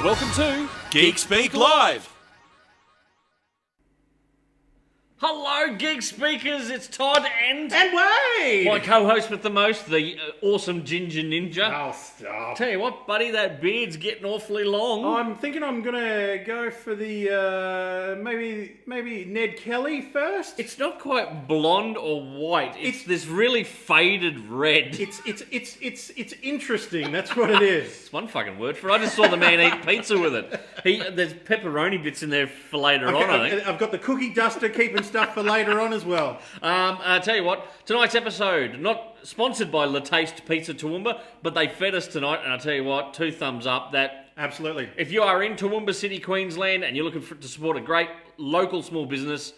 Welcome to Geek Speak Live. Hello, Geek Speakers, it's Todd and Wade! my co-host with the most, the awesome Ginger Ninja. Oh, stop. Tell you what, buddy, that beard's getting awfully long. I'm thinking I'm gonna go for the, maybe Ned Kelly first. It's not quite blonde or white. It's this really faded red. It's interesting, that's what it is. It's one fucking word for it. I just saw the man eat pizza with it. There's pepperoni bits in there for later on, I think. I've got the cookie duster keeping stuff for later on as well. I tell you what, tonight's episode, not sponsored by La Taste Pizza Toowoomba, but they fed us tonight, and I tell you what, 2 thumbs up. That Absolutely. if you are in Toowoomba City, Queensland, and you're looking to support a great local small business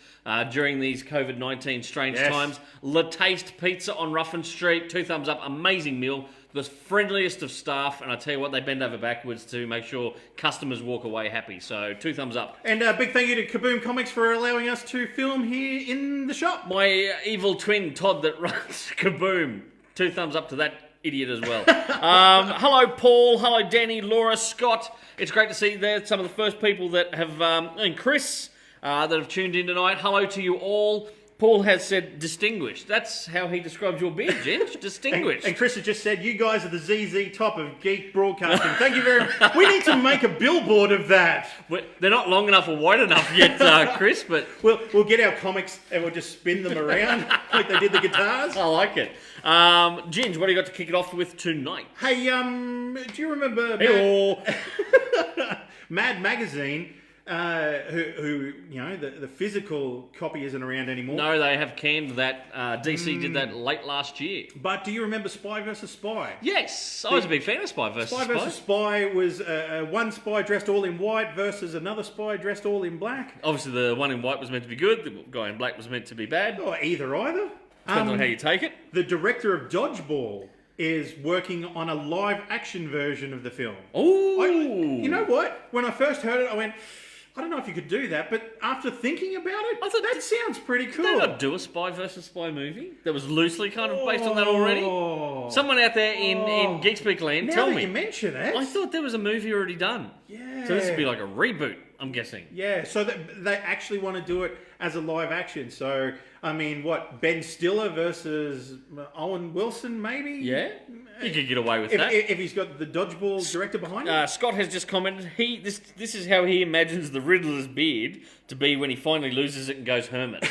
during these COVID-19 strange times, La Taste Pizza on Ruffin Street, 2 thumbs up, amazing meal. The friendliest of staff, and I tell you what, they bend over backwards to make sure customers walk away happy. So 2 thumbs up. And a big thank you to Kaboom Comics for allowing us to film here in the shop. My evil twin, Todd, that runs Kaboom. 2 thumbs up to that idiot as well. Hello, Paul. Hello, Danny, Laura, Scott. It's great to see there some of the first people that have, and Chris, that have tuned in tonight. Hello to you all. Paul has said distinguished. That's how he describes your beard, Ginge. Distinguished. And Chris has just said, you guys are the ZZ top of geek broadcasting. Thank you very much. We need to make a billboard of that. They're not long enough or wide enough yet, Chris, but... We'll get our comics and we'll just spin them around like they did the guitars. I like it. Ginge, what do you got to kick it off with tonight? Hey, do you remember Mad Magazine? Who you know, the physical copy isn't around anymore. No, they have canned that. DC did that late last year. But do you remember Spy vs. Spy? Yes, I was a big fan of Spy vs. Spy. Spy vs. Spy was one spy dressed all in white versus another spy dressed all in black. Obviously, the one in white was meant to be good. The guy in black was meant to be bad. Or either. Depends on how you take it. The director of Dodgeball is working on a live-action version of the film. Oh, you know what? When I first heard it, I went, I don't know if you could do that, but after thinking about it, I thought that sounds pretty cool. Did they not do a Spy vs. Spy movie that was loosely kind of based on that already? Someone out there in Geek Speak Land, tell me. Now that you mention it. I thought there was a movie already done. Yeah. So this would be like a reboot, I'm guessing. Yeah, so they actually want to do it as a live action. So, I mean, what, Ben Stiller versus Owen Wilson, maybe? Yeah, you could get away with that. If he's got the Dodgeball director behind him? Scott has just commented, this is how he imagines the Riddler's beard to be when he finally loses it and goes hermit.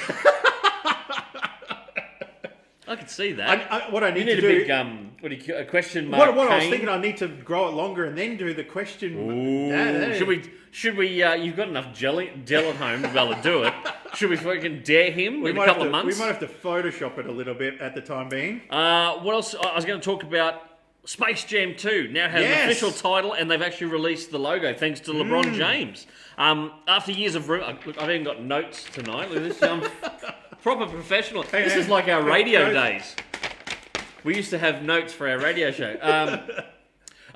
I could see that. What I need to do... a big, a question mark What I was thinking, I need to grow it longer and then do the question... Ooh. Should we you've got enough gel at home to be able to do it. Should we fucking dare him in a couple of months? We might have to Photoshop it a little bit at the time being. What else? I was going to talk about Space Jam 2 now has an official title, and they've actually released the logo thanks to LeBron James. After years of... Look, I've even got notes tonight. Look at this. Proper professional. This is like our radio days. We used to have notes for our radio show.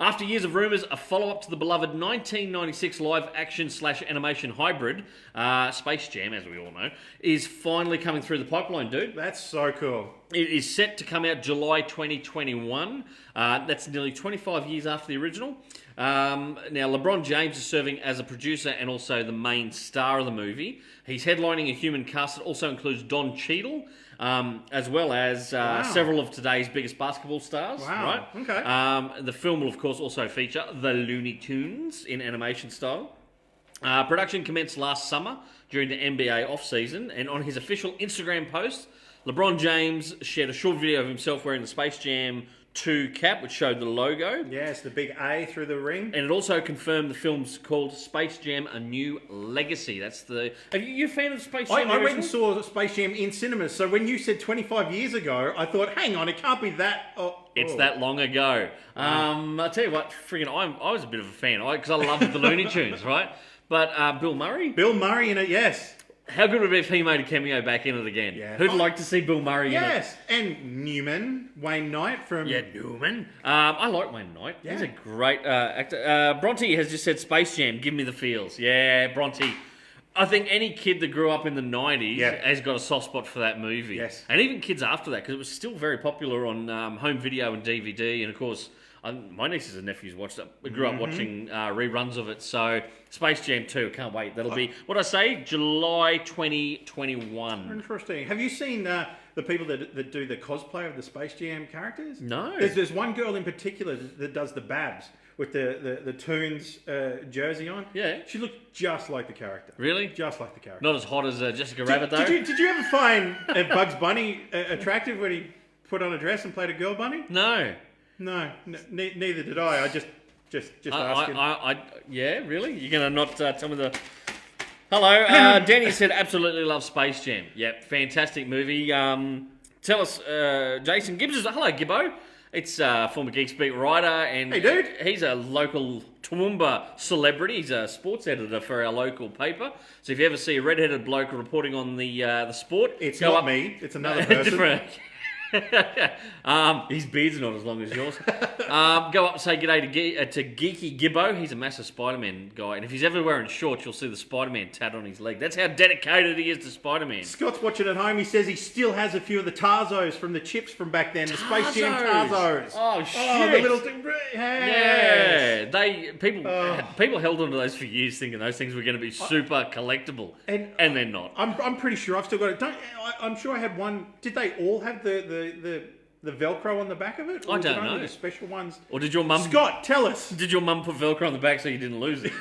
After years of rumours, a follow-up to the beloved 1996 live-action/animation hybrid, Space Jam, as we all know, is finally coming through the pipeline, dude. That's so cool. It is set to come out July 2021. That's nearly 25 years after the original. Now, LeBron James is serving as a producer and also the main star of the movie. He's headlining a human cast that also includes Don Cheadle, as well as several of today's biggest basketball stars. Wow. Right? Okay. The film will, of course, also feature the Looney Tunes in animation style. Production commenced last summer during the NBA off-season, and on his official Instagram post, LeBron James shared a short video of himself wearing the Space Jam 2 cap, which showed the logo. Yes, the big A through the ring. And it also confirmed the film's called Space Jam: A New Legacy. That's the... Are you a fan of Space Jam? I went and saw Space Jam in cinemas, so when you said 25 years ago, I thought, hang on, it can't be that... It's that long ago. I tell you what, I was a bit of a fan, because I loved the Looney Tunes, right? But Bill Murray? Bill Murray in it, yes. How good would it be if he made a cameo back in it again? Yeah. Who'd like to see Bill Murray in it? Yes, and Wayne Knight from... Yeah, Newman. I like Wayne Knight. Yeah. He's a great actor. Bronte has just said Space Jam, give me the feels. Yeah, Bronte. I think any kid that grew up in the 90s Yeah. has got a soft spot for that movie. Yes. And even kids after that, because it was still very popular on home video and DVD. And of course, my nieces and nephews watched it. We grew up watching reruns of it. So Space Jam 2, can't wait. That'll be, what I say, July 2021. Interesting. Have you seen the people that do the cosplay of the Space Jam characters? No. There's one girl in particular that does the Babs with the Toons jersey on. Yeah. She looked just like the character. Really? Just like the character. Not as hot as Jessica Rabbit, though? Did you ever find Bugs Bunny attractive when he put on a dress and played a girl bunny? No. No, neither did I. I just asking. Yeah, really? You're going to not tell me the... Hello, Danny said absolutely love Space Jam. Yep, fantastic movie. Tell us, Jason Gibbs is... Hello, Gibbo. It's former Geek Speak writer, and hey, dude. He's a local Toowoomba celebrity. He's a sports editor for our local paper. So if you ever see a red-headed bloke reporting on the sport... It's go not up, me, it's another person. Different. His beard's not as long as yours. Go up and say g'day to Geeky Gibbo. He's a massive Spider-Man guy, and if he's ever wearing shorts, you'll see the Spider-Man tat on his leg. That's how dedicated he is to Spider-Man. Scott's watching at home. He says he still has a few of the Tarzos from the chips from back then. The Space Jam Tarzos. Oh shit! Oh, the little Yeah, people held onto those for years, thinking those things were going to be super collectible, and they're not. I'm pretty sure I've still got it. I'm sure I had one. Did they all have the Velcro on the back of it? Or I was it don't only know. the special ones. Or did your mum? Scott, tell us. Did your mum put Velcro on the back so you didn't lose it?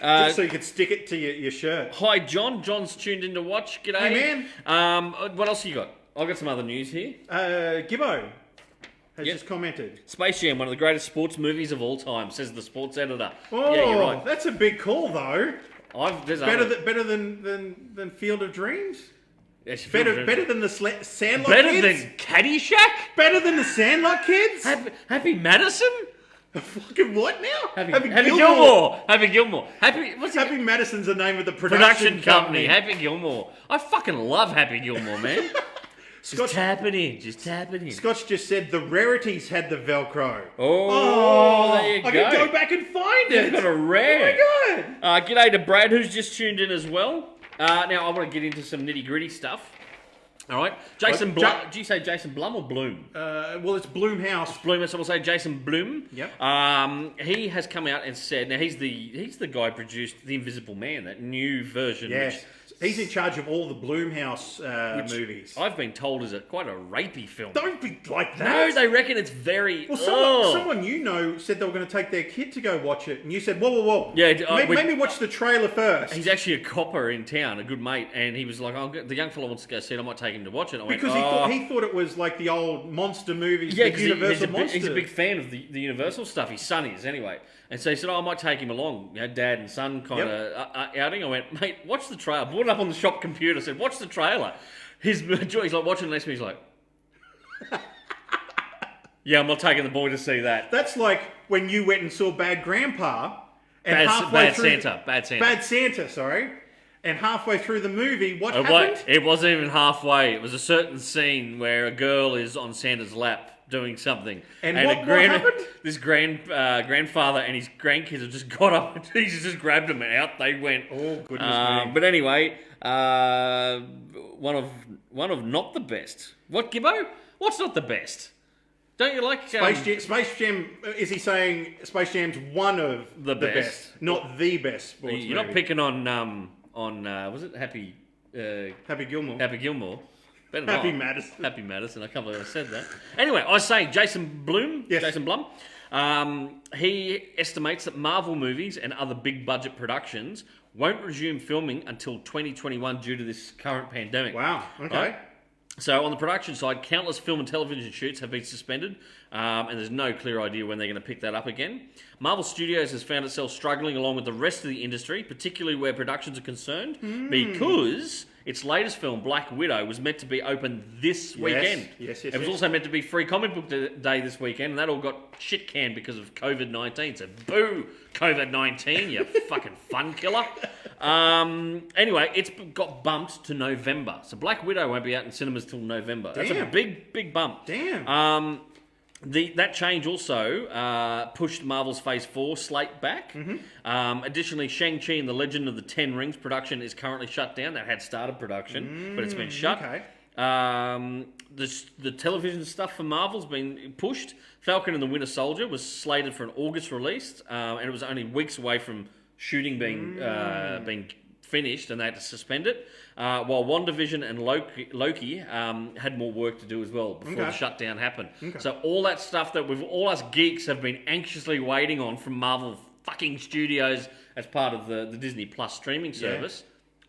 Just so you could stick it to your shirt. Hi, John. John's tuned in to watch. G'day. Hey, man. What else you got? I've got some other news here. Gibbo has just commented. Space Jam, one of the greatest sports movies of all time, says the sports editor. Oh, yeah, you're right. That's a big call, though. Better than Field of Dreams. Yes, Better than the Sandlot Better kids? than Caddyshack? Better than the Sandlot kids? Happy Madison? Fucking what now? Happy Gilmore. Happy Gilmore. Happy Madison's the name of the production company. Happy Gilmore. I fucking love Happy Gilmore, man. Just tapping in. Scotch just said the Rarities had the Velcro. Oh, there you go. I can go back and find it. You've got a rare. Oh my god. G'day to Brad, who's just tuned in as well. Now, I want to get into some nitty-gritty stuff. All right. Jason Blum. Do you say Jason Blum or Bloom? Well, it's Bloomhouse. Bloom, so we'll say Jason Bloom. Yep. He has come out and said, now he's the guy who produced The Invisible Man, that new version. Yes. He's in charge of all the Bloomhouse movies. I've been told is quite a rapey film. Don't be like that. No, they reckon it's very... Well, someone you know said they were going to take their kid to go watch it, and you said, whoa. Yeah, maybe watch the trailer first. He's actually a copper in town, a good mate, and he was like, the young fella wants to go see it, I might take him to watch it. Because he thought it was like the old monster movies, yeah, the Universal monsters. He's a big fan of the Universal stuff. His son is, anyway. And so he said, I might take him along, dad and son kind of outing. I went, mate, watch the trailer. I brought it up on the shop computer, said, watch the trailer. He's like watching the next one, he's like, yeah, I'm not taking the boy to see that. That's like when you went and saw Bad Grandpa. And Bad Santa, sorry. And halfway through the movie, what happened? It wasn't even halfway. It was a certain scene where a girl is on Santa's lap doing something. And what happened? This grandfather and his grandkids have just got up and he's just grabbed them and out they went. Oh, goodness me. But anyway, one of not the best. What, Gibbo? What's not the best? Don't you like... Space Jam, is he saying Space Jam's one of the best? Not the best sports movie. You're not picking on was it Happy Gilmore? Happy Gilmore. Happy Madison. Happy Madison. I can't believe I said that. Anyway, I say Jason Blum. Yes. Jason Blum. He estimates that Marvel movies and other big budget productions won't resume filming until 2021 due to this current pandemic. Wow. Okay. Right? So on the production side, countless film and television shoots have been suspended, and there's no clear idea when they're going to pick that up again. Marvel Studios has found itself struggling along with the rest of the industry, particularly where productions are concerned, because its latest film, Black Widow, was meant to be open this weekend. Yes. It was also meant to be Free Comic Book Day this weekend, and that all got shit canned because of COVID-19. So boo, COVID-19, you fucking fun killer. Anyway, it's got bumped to November. So Black Widow won't be out in cinemas till November. That's a big bump. Damn. That change also pushed Marvel's Phase 4 slate back. Additionally, Shang-Chi and the Legend of the Ten Rings production is currently shut down. That had started production, but it's been shut. Okay. The television stuff for Marvel's been pushed. Falcon and the Winter Soldier was slated for an August release, and it was only weeks away from shooting being finished, and they had to suspend it. While WandaVision and Loki had more work to do as well before the shutdown happened. So all that stuff that all us geeks have been anxiously waiting on from Marvel fucking Studios as part of the Disney Plus streaming service,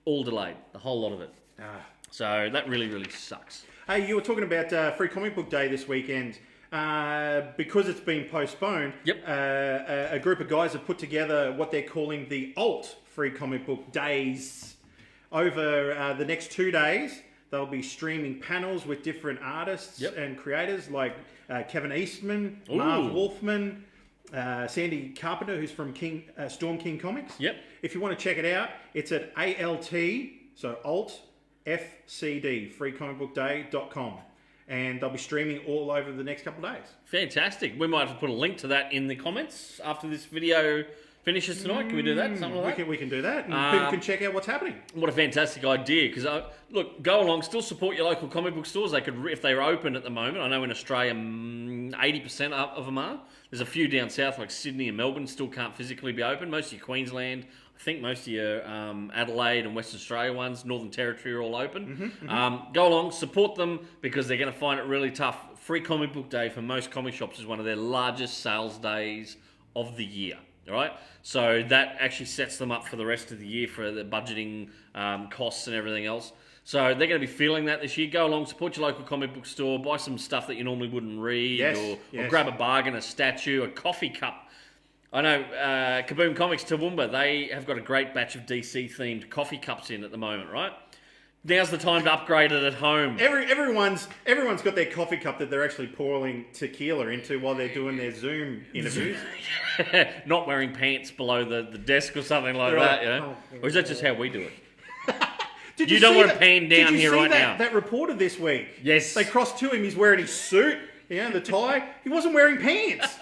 all delayed, the whole lot of it. So that really, really sucks. Hey, you were talking about Free Comic Book Day this weekend. Because it's been postponed, a group of guys have put together what they're calling the Alt Free Comic Book Days. Over the next 2 days, they'll be streaming panels with different artists and creators like Kevin Eastman, Marv Wolfman, Sandy Carpenter, who's from Storm King Comics. If you want to check it out, it's at ALT, so Alt FCD, freecomicbookday.com. And they'll be streaming all over the next couple of days. Fantastic. We might have to put a link to that in the comments after this video finishes tonight. Can we do that? Something like that? We can do that. And people can check out what's happening. What a fantastic idea. Because, look, go along, still support your local comic book stores. They could, if they were open at the moment. I know in Australia, 80% of them are. There's a few down south, like Sydney and Melbourne, still can't physically be open. Most of your Queensland, I think most of your Adelaide and Western Australia ones, Northern Territory are all open. Go along, support them because they're going to find it really tough. Free Comic Book Day for most comic shops is one of their largest sales days of the year. All right, so that actually sets them up for the rest of the year for the budgeting costs and everything else. So they're going to be feeling that this year. Go along, support your local comic book store, buy some stuff that you normally wouldn't read, or grab a bargain, a statue, a coffee cup. I know Kaboom Comics Toowoomba, they have got a great batch of DC-themed coffee cups in at the moment, right? Now's the time to upgrade it at home. Everyone's got their coffee cup that they're actually pouring tequila into while they're doing their Zoom interviews. Not wearing pants below the desk or something like that, you know? Or is that just how we do it? You don't want to pan down here right now. That reporter this week? Yes. They crossed to him, he's wearing his suit, the tie. He wasn't wearing pants.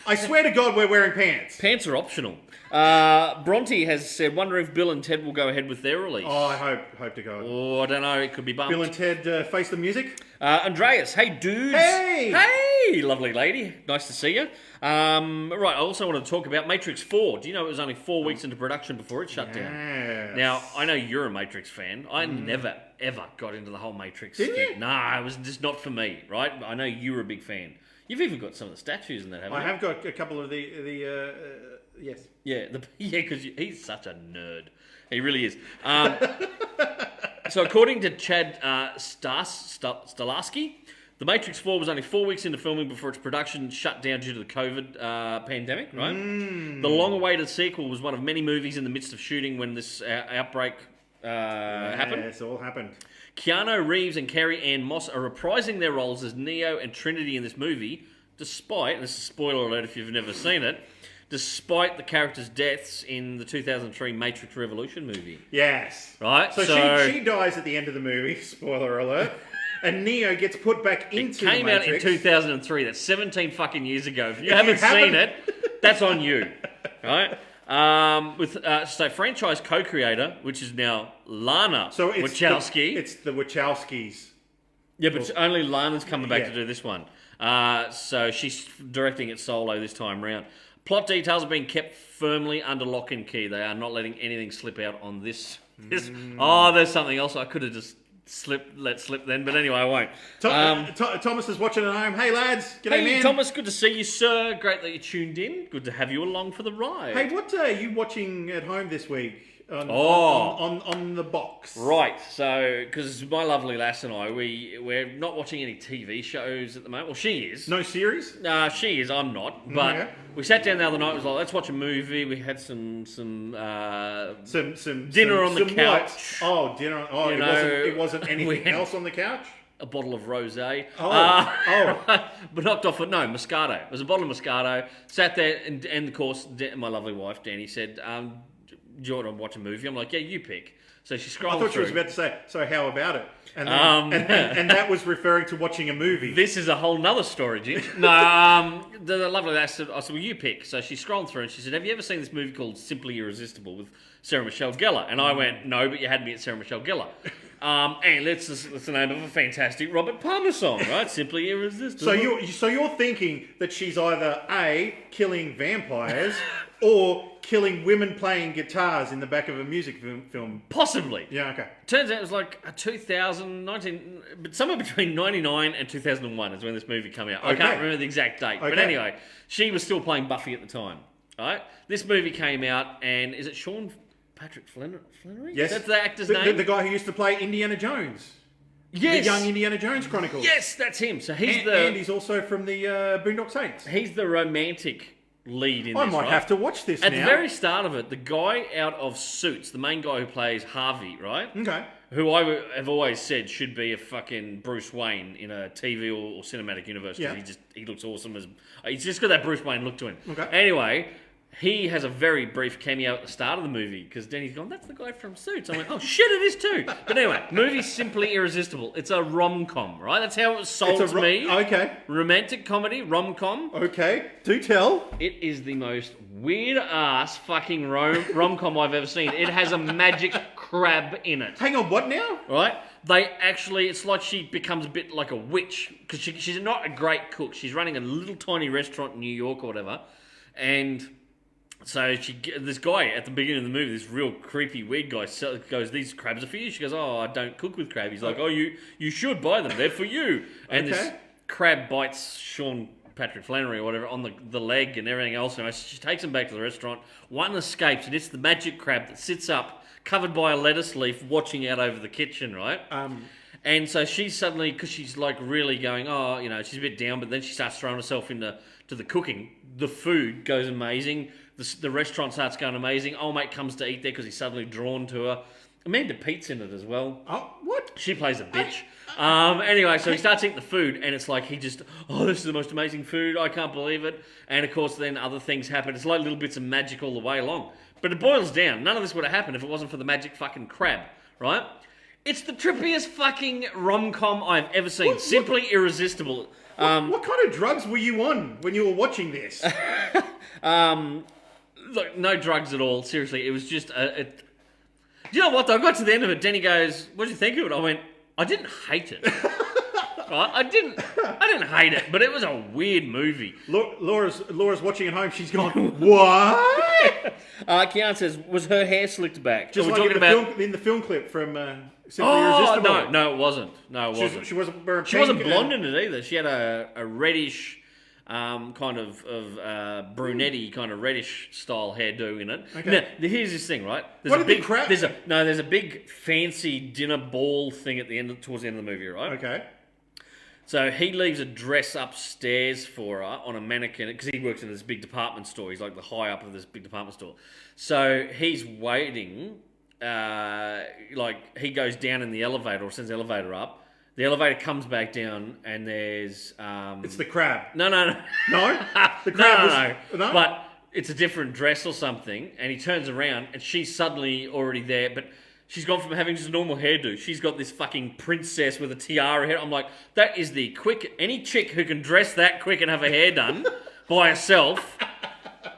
I swear to God, we're wearing pants. Pants are optional. Bronte has said, wonder if Bill and Ted will go ahead with their release. Oh, I hope to God. Oh, I don't know. It could be bumped. Bill and Ted Face the Music. Andreas, hey dudes. Hey, lovely lady. Nice to see you. Right, I also want to talk about Matrix 4. Do you know it was only 4 weeks into production before it shut down? Now, I know you're a Matrix fan. I never, ever got into the whole Matrix thing. Didn't you? Nah, it was just not for me, right? I know you were a big fan. You've even got some of the statues in that, haven't you? I have got a couple of the yes. Yeah, because he's such a nerd. He really is. So according to Chad Stahelski, The Matrix 4 was only 4 weeks into filming before its production shut down due to the COVID pandemic, right? The long-awaited sequel was one of many movies in the midst of shooting when this outbreak happened. Yes, it all happened. Keanu Reeves and Carrie-Anne Moss are reprising their roles as Neo and Trinity in this movie, despite, and this is a spoiler alert if you've never seen it, despite the characters' deaths in the 2003 Matrix Revolution movie. Yes. Right? So she dies at the end of the movie, spoiler alert, and Neo gets put back into the Matrix. It came out in 2003, that's 17 fucking years ago. If you haven't seen it, that's on you. Right? With franchise co-creator, which is now Lana Wachowski. It's the Wachowskis. Yeah, but only Lana's coming back to do this one. So she's directing it solo this time round. Plot details are being kept firmly under lock and key. They are not letting anything slip out on this. Oh, there's something else I could have just let slip then, but anyway, I won't. Thomas is watching at home. Hey lads, g'day man. Thomas, good to see you, sir. Great that you tuned in. Good to have you along for the ride. Hey, what are you watching at home this week? On the box. Right, so, because my lovely lass and I, we're not watching any TV shows at the moment. Well, she is. No series? She is, I'm not. But we sat down the other night, it was like, let's watch a movie. We had some dinner on the couch. What? Oh, dinner. Oh, it wasn't anything else on the couch? A bottle of rosé. But knocked off it. No, Moscato. It was a bottle of Moscato. Sat there, and of course, my lovely wife, Danny, said, do you want to watch a movie? I'm like, yeah, you pick. So she scrolled I thought through. she was about to say, so how about it? And, then, and that was referring to watching a movie. This is a whole nother story, Ginge. No, the lovely lady said, I said, well, you pick. So she scrolled through and she said, have you ever seen this movie called Simply Irresistible with Sarah Michelle Gellar? And I went, no, but you had me at Sarah Michelle Gellar. And it's the name of a fantastic Robert Palmer song, right? Simply Irresistible. So you're thinking that she's either A, killing vampires, or killing women playing guitars in the back of a music film. Possibly. Yeah, okay. Turns out it was like a 2019, but somewhere between 99 and 2001 is when this movie came out. I can't remember the exact date. Okay. But anyway, she was still playing Buffy at the time, right? This movie came out, and is it Sean Patrick Flannery? Yes. That's the actor's name? The guy who used to play Indiana Jones. Yes. The young Indiana Jones Chronicles. Yes, that's him. So And he's also from the Boondock Saints. He's the romantic lead in this, I might right? have to watch this At now. the very start of it, the guy out of Suits, the main guy who plays Harvey, right? Okay. Who I have always said should be a fucking Bruce Wayne in a TV or cinematic universe. Yeah. He looks awesome as... He's just got that Bruce Wayne look to him. Okay. Anyway, he has a very brief cameo at the start of the movie because Danny's gone, that's the guy from Suits. I went, oh shit, it is too. But anyway, movie's Simply Irresistible. It's a rom-com, right? That's how it was sold to me. Okay. Romantic comedy, rom-com. Okay. Do tell. It is the most weird-ass fucking rom-com I've ever seen. It has a magic crab in it. Hang on, what now? Right? They actually, it's like she becomes a bit like a witch because she's not a great cook. She's running a little tiny restaurant in New York or whatever. And so this guy at the beginning of the movie, this real creepy weird guy, goes, these crabs are for you. She goes, oh, I don't cook with crab. He's like, oh, you should buy them. They're for you. And this crab bites Sean Patrick Flannery or whatever on the leg and everything else. And she takes him back to the restaurant. One escapes, and it's the magic crab that sits up, covered by a lettuce leaf, watching out over the kitchen, right? And so she's suddenly, because she's like really going, oh, you know, she's a bit down, but then she starts throwing herself into the cooking. The food goes amazing. The restaurant starts going amazing. Old mate comes to eat there because he's suddenly drawn to her. Amanda Pete's in it as well. Oh, what? She plays a bitch. Anyway, so he starts eating the food, and it's like this is the most amazing food. I can't believe it. And of course, then other things happen. It's like little bits of magic all the way along. But it boils down. None of this would have happened if it wasn't for the magic fucking crab, right? It's the trippiest fucking rom-com I've ever seen. Simply irresistible. What kind of drugs were you on when you were watching this? Look, no drugs at all. Seriously, it was just Do you know what? Though? I got to the end of it. Denny goes, "What did you think of it?" I went, "I didn't hate it. Right? I didn't hate it, but it was a weird movie." Laura's watching at home. She's gone, what? Kian says, "Was her hair slicked back?" Just Are we like talking in the film clip from Simply Irresistible. No, it wasn't. No, it wasn't. She wasn't wearing She wasn't blonde in it either. She had a reddish, kind of brunette kind of reddish style hairdo in it. Okay. Now, here's this thing, right? There's a big fancy dinner ball thing at the end, towards the end of the movie, right? Okay. So he leaves a dress upstairs for her on a mannequin because he works in this big department store. He's like the high up of this big department store. So he's waiting. He goes down in the elevator or sends the elevator up. The elevator comes back down and there's... it's the crab. No. No? The crab no. But it's a different dress or something, and he turns around and she's suddenly already there, but she's gone from having just a normal hairdo. She's got this fucking princess with a tiara hair. I'm like, that is the quick... Any chick who can dress that quick and have her hair done by herself,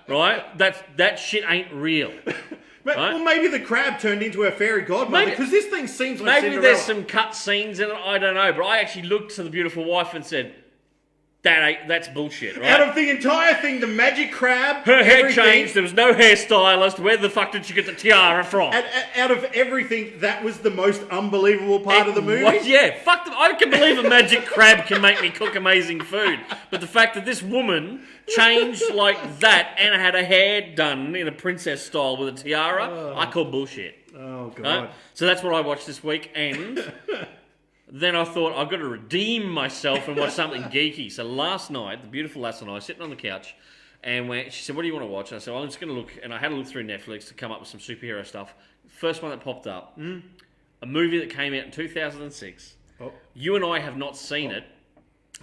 right? That shit ain't real. But, right? Well, maybe the crab turned into a fairy godmother, because this thing seems like Maybe Cinderella. there's some cut scenes in it, I don't know. But I actually looked to the beautiful wife and said, that's bullshit, right? Out of the entire thing, the magic crab... Her hair changed, there was no hairstylist. Where the fuck did she get the tiara from? Out of everything, that was the most unbelievable part of the movie? Yeah, fuck them. I can believe a magic crab can make me cook amazing food. But the fact that this woman changed like that and had her hair done in a princess style with a tiara, I call bullshit. Oh, God. Right? So that's what I watched this week, and... Then I thought, I've got to redeem myself and watch something geeky. So last night, the beautiful last night, I was sitting on the couch, and she said, what do you want to watch? And I said, well, I'm just going to look, and I had a look through Netflix to come up with some superhero stuff. First one that popped up, a movie that came out in 2006. Oh. You and I have not seen it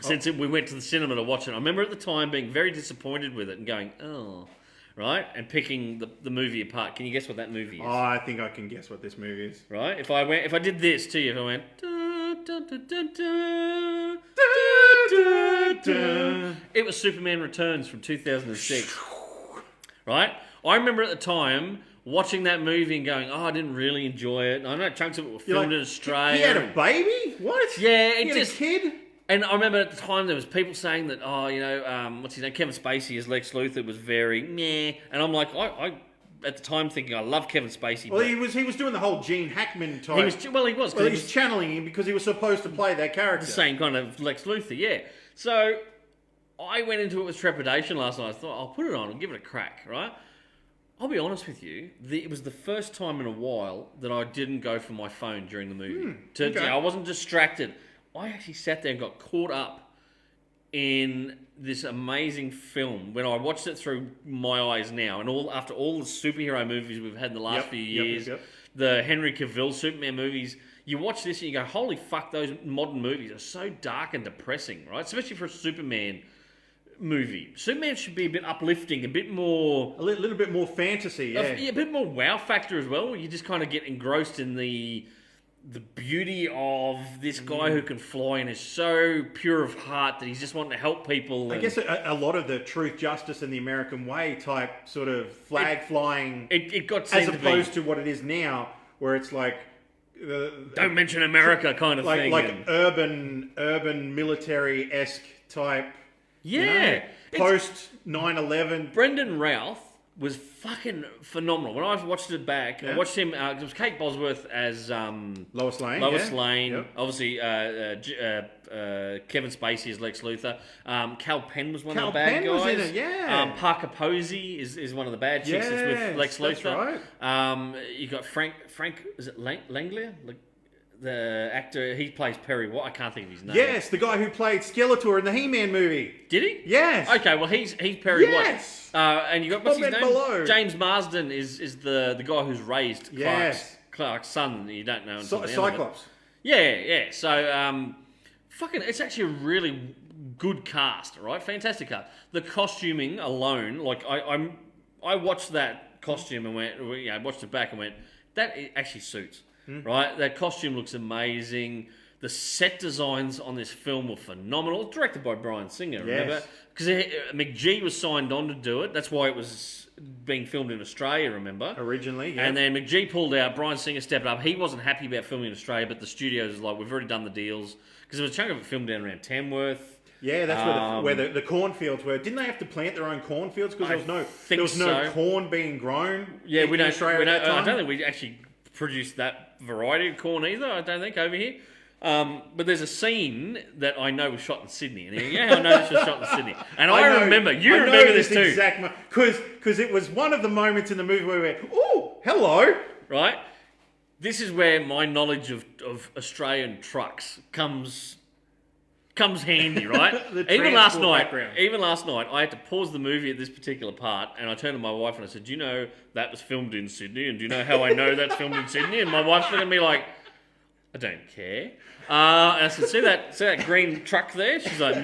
since we went to the cinema to watch it. I remember at the time being very disappointed with it and going, oh... right, and picking the movie apart. Can you guess what that movie is? Oh, I think I can guess what this movie is. Right? If I did this to you, if I went. It was Superman Returns from 2006. Right? I remember at the time watching that movie and going, I didn't really enjoy it. I know chunks of it were filmed in Australia. He had a baby? What? Yeah, he had a kid? And I remember at the time there was people saying that, what's his name? Kevin Spacey as Lex Luthor was very meh. And I'm like, I at the time thinking I love Kevin Spacey. Well, he was doing the whole Gene Hackman type. He was. Well, he was channeling him because he was supposed to play that character. The same kind of Lex Luthor, yeah. So I went into it with trepidation last night. I thought I'll put it on and give it a crack, right? I'll be honest with you. It was the first time in a while that I didn't go for my phone during the movie. I wasn't distracted. I actually sat there and got caught up in this amazing film when I watched it through my eyes now, and after all the superhero movies we've had in the last few years, the Henry Cavill Superman movies, you watch this and you go, holy fuck, those modern movies are so dark and depressing, right? Especially for a Superman movie. Superman should be a bit uplifting, a bit more... A little bit more fantasy, yeah. A bit more wow factor as well. You just kind of get engrossed in the beauty of this guy who can fly and is so pure of heart that he's just wanting to help people. I guess a lot of the truth, justice, and the American way type sort of flag flying, it got as opposed to what it is now, where it's like don't mention America kind of thing, like urban military-esque type. Yeah, post 9/11. Brendan Routh was fucking phenomenal. When I watched it back, I watched him. It was Kate Bosworth as Lois Lane. Yep. Obviously, Kevin Spacey as Lex Luthor. Cal Penn was one of the bad guys. Was in it, yeah. Parker Posey is one of the bad chicks that's with Lex Luthor. That's right. You got Frank. Is it Langlia? The actor, he plays Perry White. I can't think of his name. Yes, the guy who played Skeletor in the He-Man movie. Did he? Yes. Okay, well he's Perry White. Yes. And you got what's his name? Below. James Marsden is the guy who's raised Clark's son. You don't know until the end of it. Cyclops. Yeah. So it's actually a really good cast, right? Fantastic cast. The costuming alone, like I watched that costume and watched it back and went, that actually suits. Right, that costume looks amazing. The set designs on this film were phenomenal. It's directed by Bryan Singer, remember? Because McGee was signed on to do it. That's why it was being filmed in Australia, remember? Originally, yeah. And then McGee pulled out. Bryan Singer stepped up. He wasn't happy about filming in Australia, but the studios was like, we've already done the deals. Because there was a chunk of it filmed down around Tamworth. Yeah, that's where the cornfields were. Didn't they have to plant their own cornfields? Because there was no corn being grown in Australia at that time? I don't think we actually produced that variety of corn either, I don't think, over here. But there's a scene that I know was shot in Sydney. And I know this was shot in Sydney. And I remember this too. Because it was one of the moments in the movie where we went, oh, hello. Right? This is where my knowledge of Australian trucks comes handy, right? Even last night, I had to pause the movie at this particular part, and I turned to my wife and I said, "Do you know that was filmed in Sydney? And do you know how I know that's filmed in Sydney?" And my wife's looking at me like, "I don't care." And I said, "See that green truck there?" She's like,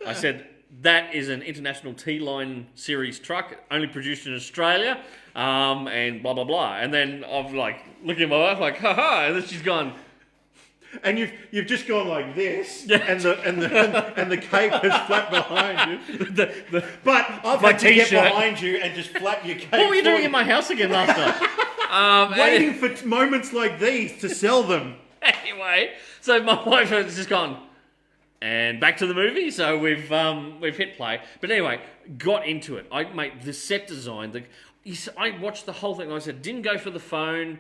I said, "That is an International T-Line series truck, only produced in Australia," and blah blah blah. And then I'm like looking at my wife like, "Ha!" And then she's gone. And you've just gone like this, and the cape has flapped behind you. But I've had to get behind you and just flap your cape. What were you doing in my house again last night? Waiting for moments like these to sell them. Anyway, so my wife has just gone, and back to the movie. So we've hit play. But anyway, got into it. The set design. I watched the whole thing. Like I said, didn't go for the phone,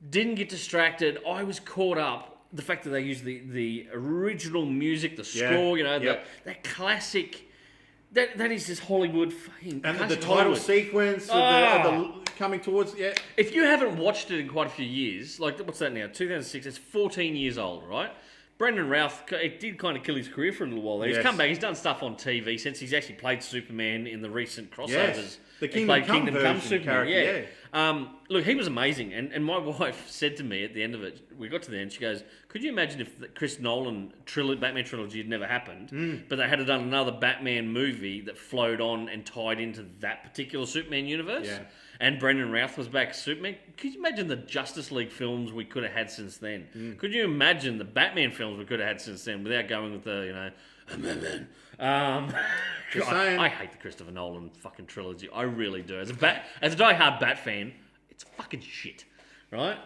didn't get distracted. I was caught up. The fact that they used the original music, the score, that classic, that is just Hollywood fucking. And the title sequence of the coming towards, If you haven't watched it in quite a few years, like what's that now? 2006. It's 14 years old, right? Brendan Routh, it did kind of kill his career for a little while there. He's come back. He's done stuff on TV since he's actually played Superman in the recent crossovers. Yes. The Kingdom Come Superman, Look, he was amazing. And my wife said to me at the end of it, we got to the end, she goes, could you imagine if the Chris Nolan Batman trilogy had never happened, but they had done another Batman movie that flowed on and tied into that particular Superman universe? Yeah. And Brendan Routh was back as Superman. Could you imagine the Justice League films we could have had since then? Could you imagine the Batman films we could have had since then without going with the, I hate the Christopher Nolan fucking trilogy. I really do. As a die-hard Bat fan, it's fucking shit, right?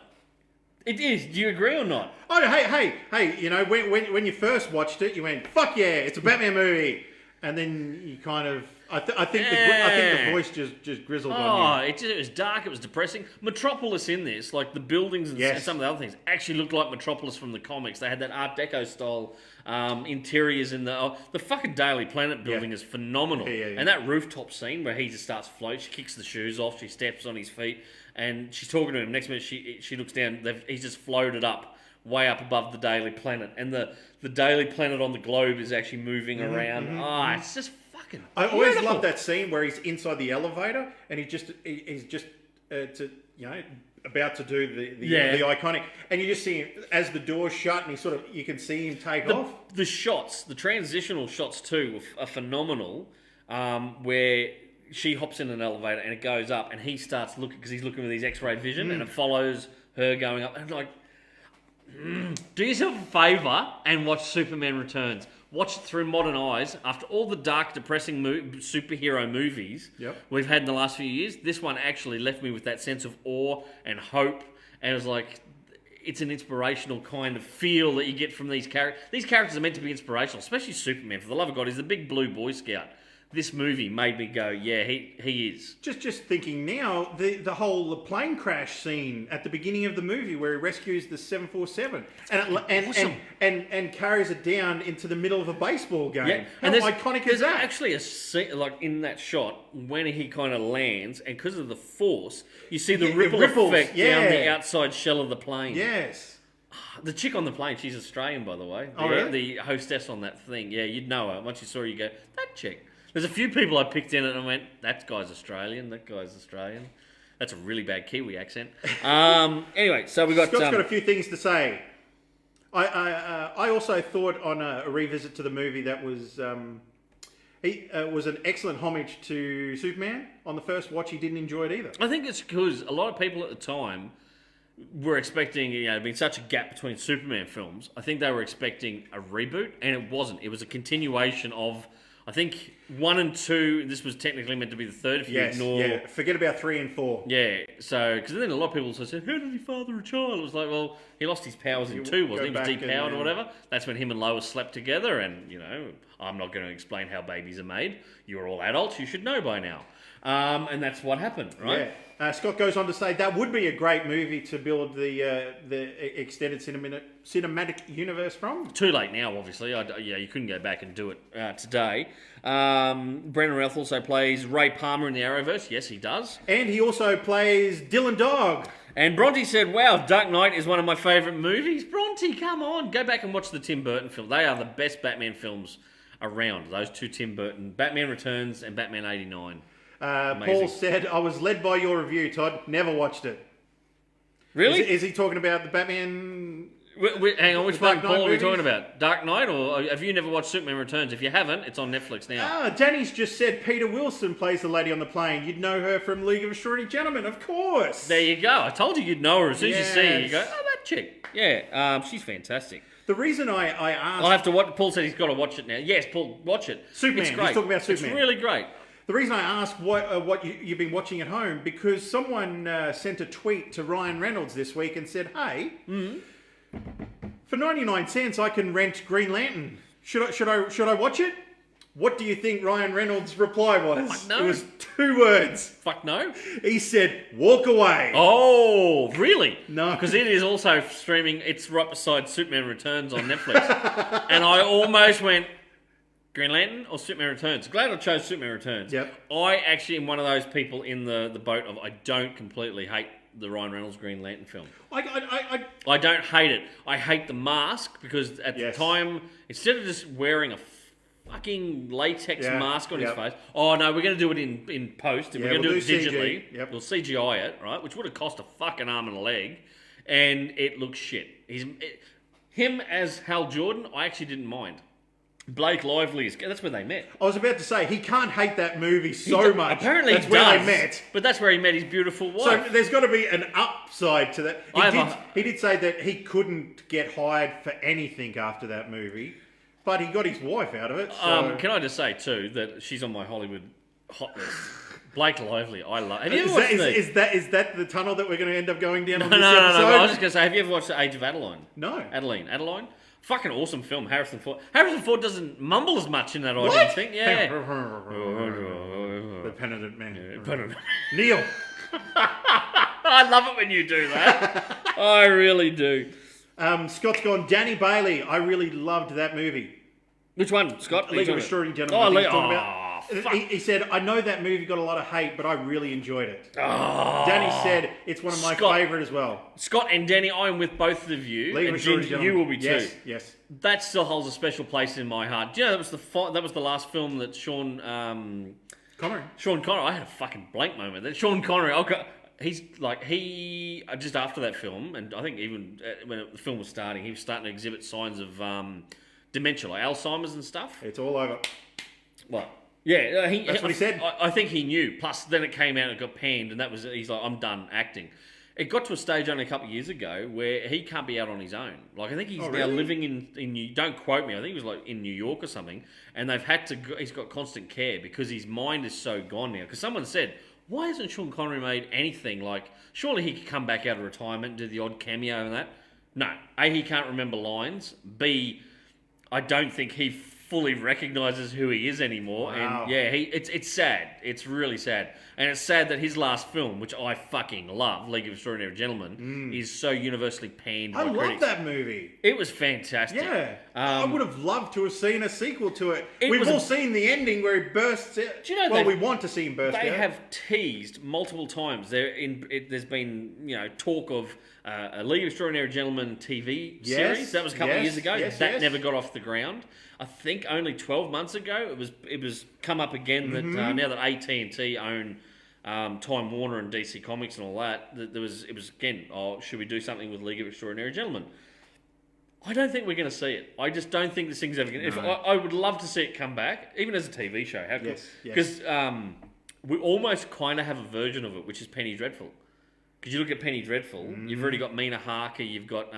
It is. Do you agree or not? Oh, hey! When you first watched it, you went, "Fuck yeah, it's a Batman movie," and then you kind of, I think the voice just grizzled on you. It was dark. It was depressing. Metropolis in this, like the buildings and some of the other things, actually looked like Metropolis from the comics. They had that Art Deco style interiors in the fucking Daily Planet building is phenomenal. Yeah. And that rooftop scene where he just starts floating, she kicks the shoes off, she steps on his feet, and she's talking to him. Next minute, she looks down. He's just floated up, way up above the Daily Planet, and the Daily Planet on the globe is actually moving around. It's just fucking. I always love that scene where he's inside the elevator and he's just about to do the iconic, and you just see him as the doors shut, and you can see him take off. The shots, the transitional shots too, are phenomenal. Where she hops in an elevator and it goes up, and he starts looking because he's looking with his X-ray vision, and it follows her going up. And I'm like, do yourself a favour and watch Superman Returns. Watch it through modern eyes. After all the dark, depressing superhero movies we've had in the last few years, this one actually left me with that sense of awe and hope. And it was like, it's an inspirational kind of feel that you get from these characters. These characters are meant to be inspirational, especially Superman. For the love of God, he's the big blue Boy Scout. This movie made me go, yeah, he is. Just thinking now, the whole plane crash scene at the beginning of the movie where he rescues the 747 and carries it down into the middle of a baseball game. Yeah. How iconic is that? There's actually a scene, like in that shot, when he kind of lands, and because of the force, you see the ripple effect down the outside shell of the plane. Yes. The chick on the plane, she's Australian, by the way. Really? The hostess on that thing. Yeah, you'd know her. Once you saw her, you go, that chick. There's a few people I picked in it and went, that guy's Australian, That's a really bad Kiwi accent. Anyway, so we got... Scott's got a few things to say. I also thought on a revisit to the movie that was... was an excellent homage to Superman. On the first watch, he didn't enjoy it either. I think it's because a lot of people at the time were expecting, there'd been such a gap between Superman films. I think they were expecting a reboot, and it wasn't. It was a continuation of... I think 1 and 2, this was technically meant to be the third if you ignore... Yeah, forget about 3 and 4. Yeah, so... Because then a lot of people also said, how did he father a child? It was like, well, he lost his powers in 2, wasn't he? He was depowered or whatever. That's when him and Lois slept together, and, I'm not going to explain how babies are made. You're all adults, you should know by now. And that's what happened, right? Yeah. Scott goes on to say that would be a great movie to build the extended cinematic universe from. Too late now, obviously. You couldn't go back and do it today. Brendan Routh also plays Ray Palmer in the Arrowverse. Yes, he does. And he also plays Dylan Dog. And Bronte said, wow, Dark Knight is one of my favourite movies. Bronte, come on. Go back and watch the Tim Burton film. They are the best Batman films around. Those two Tim Burton. Batman Returns and Batman 89. Paul said, I was led by your review, Todd. Never watched it. Really? Is he talking about the Batman... Hang on, which one, Paul, are we talking about? Dark Knight, or have you never watched Superman Returns? If you haven't, it's on Netflix now. Danny's just said Peter Wilson plays the lady on the plane. You'd know her from League of Extraordinary Gentlemen, of course. There you go. I told you you'd know her. As soon as you see her, you go, oh, that chick. Yeah, she's fantastic. The reason I asked... I'll have to watch... Paul said he's got to watch it now. Yes, Paul, watch it. Superman. It's great. He's talking about Superman. It's really great. The reason I asked what you've been watching at home, because someone sent a tweet to Ryan Reynolds this week and said, hey, for 99 cents I can rent Green Lantern. Should I watch it? What do you think Ryan Reynolds' reply was? Fuck no. It was 2 words. Fuck no. He said, walk away. Oh, really? No. Because it is also streaming, it's right beside Superman Returns on Netflix. And I almost went... Green Lantern or Superman Returns? Glad I chose Superman Returns. Yep. I actually am one of those people in the boat of I don't completely hate the Ryan Reynolds Green Lantern film. I don't hate it. I hate the mask because at the time, instead of just wearing a fucking latex mask on his yep. face. Oh no, we're going to do it in post. And we're going to do it digitally. Yep. We'll CGI it, right? Which would have cost a fucking arm and a leg, and it looks shit. Him as Hal Jordan, I actually didn't mind. Blake Lively that's where they met. I was about to say, he can't hate that movie so much. Apparently that's he where does, they met. but that's where he met his beautiful wife. So there's got to be an upside to that. He did say that he couldn't get hired for anything after that movie, but he got his wife out of it. So. Can I just say too that she's on my Hollywood hot list. Blake Lively, I love. Have you ever watched is that the tunnel that we're going to end up going down on this episode? No. I was just going to say, have you ever watched The Age of Adeline? No. Adeline. Fucking awesome film. Harrison Ford doesn't mumble as much in that, I don't think. Yeah. The penitent man. Penitent. Neil. I love it when you do that. I really do. Scott's gone, Danny Bailey. I really loved that movie. Which one, Scott? League of Extraordinary Gentlemen. Fuck. He said, I know that movie got a lot of hate, but I really enjoyed it. Oh, Danny said it's one of my favourite as well. Scott and Danny, I'm with both of you. League of Extraordinary Gentlemen. You will be too. Yes. That still holds a special place in my heart. Do you know that was the last film that Sean Connery. I had a fucking blank moment. That Sean Connery. He just after that film, and I think even when the film was starting, he was starting to exhibit signs of dementia, like Alzheimer's and stuff. It's all over. What? Yeah, that's what he said. I think he knew. Plus, then it came out and got panned, and he's like, I'm done acting. It got to a stage only a couple of years ago where he can't be out on his own. Like, I think he's now living in don't quote me, I think he was like in New York or something, and he's got constant care because his mind is so gone now. Because someone said, why hasn't Sean Connery made anything? Like, surely he could come back out of retirement and do the odd cameo and that. No. A, he can't remember lines. B, I don't think he fully recognises who he is anymore. Wow. And yeah, it's sad. It's really sad. And it's sad that his last film, which I fucking love, League of Extraordinary Gentlemen, is so universally panned by critics. I love that movie. It was fantastic. Yeah. I would have loved to have seen a sequel to it. We've all seen the ending where he bursts out. Do you know we want to see him burst out. They have teased multiple times. There's been talk of a League of Extraordinary Gentlemen TV series. That was a couple of years ago. That never got off the ground. I think only 12 months ago it was come up again that now that AT&T own Time Warner and DC Comics and all that, it was again, should we do something with League of Extraordinary Gentlemen? I don't think we're going to see it. I just don't think this thing's ever going to... I would love to see it come back, even as a TV show. How cool? Because we almost kind of have a version of it, which is Penny Dreadful. Because you look at Penny Dreadful, you've already got Mina Harker, you've got...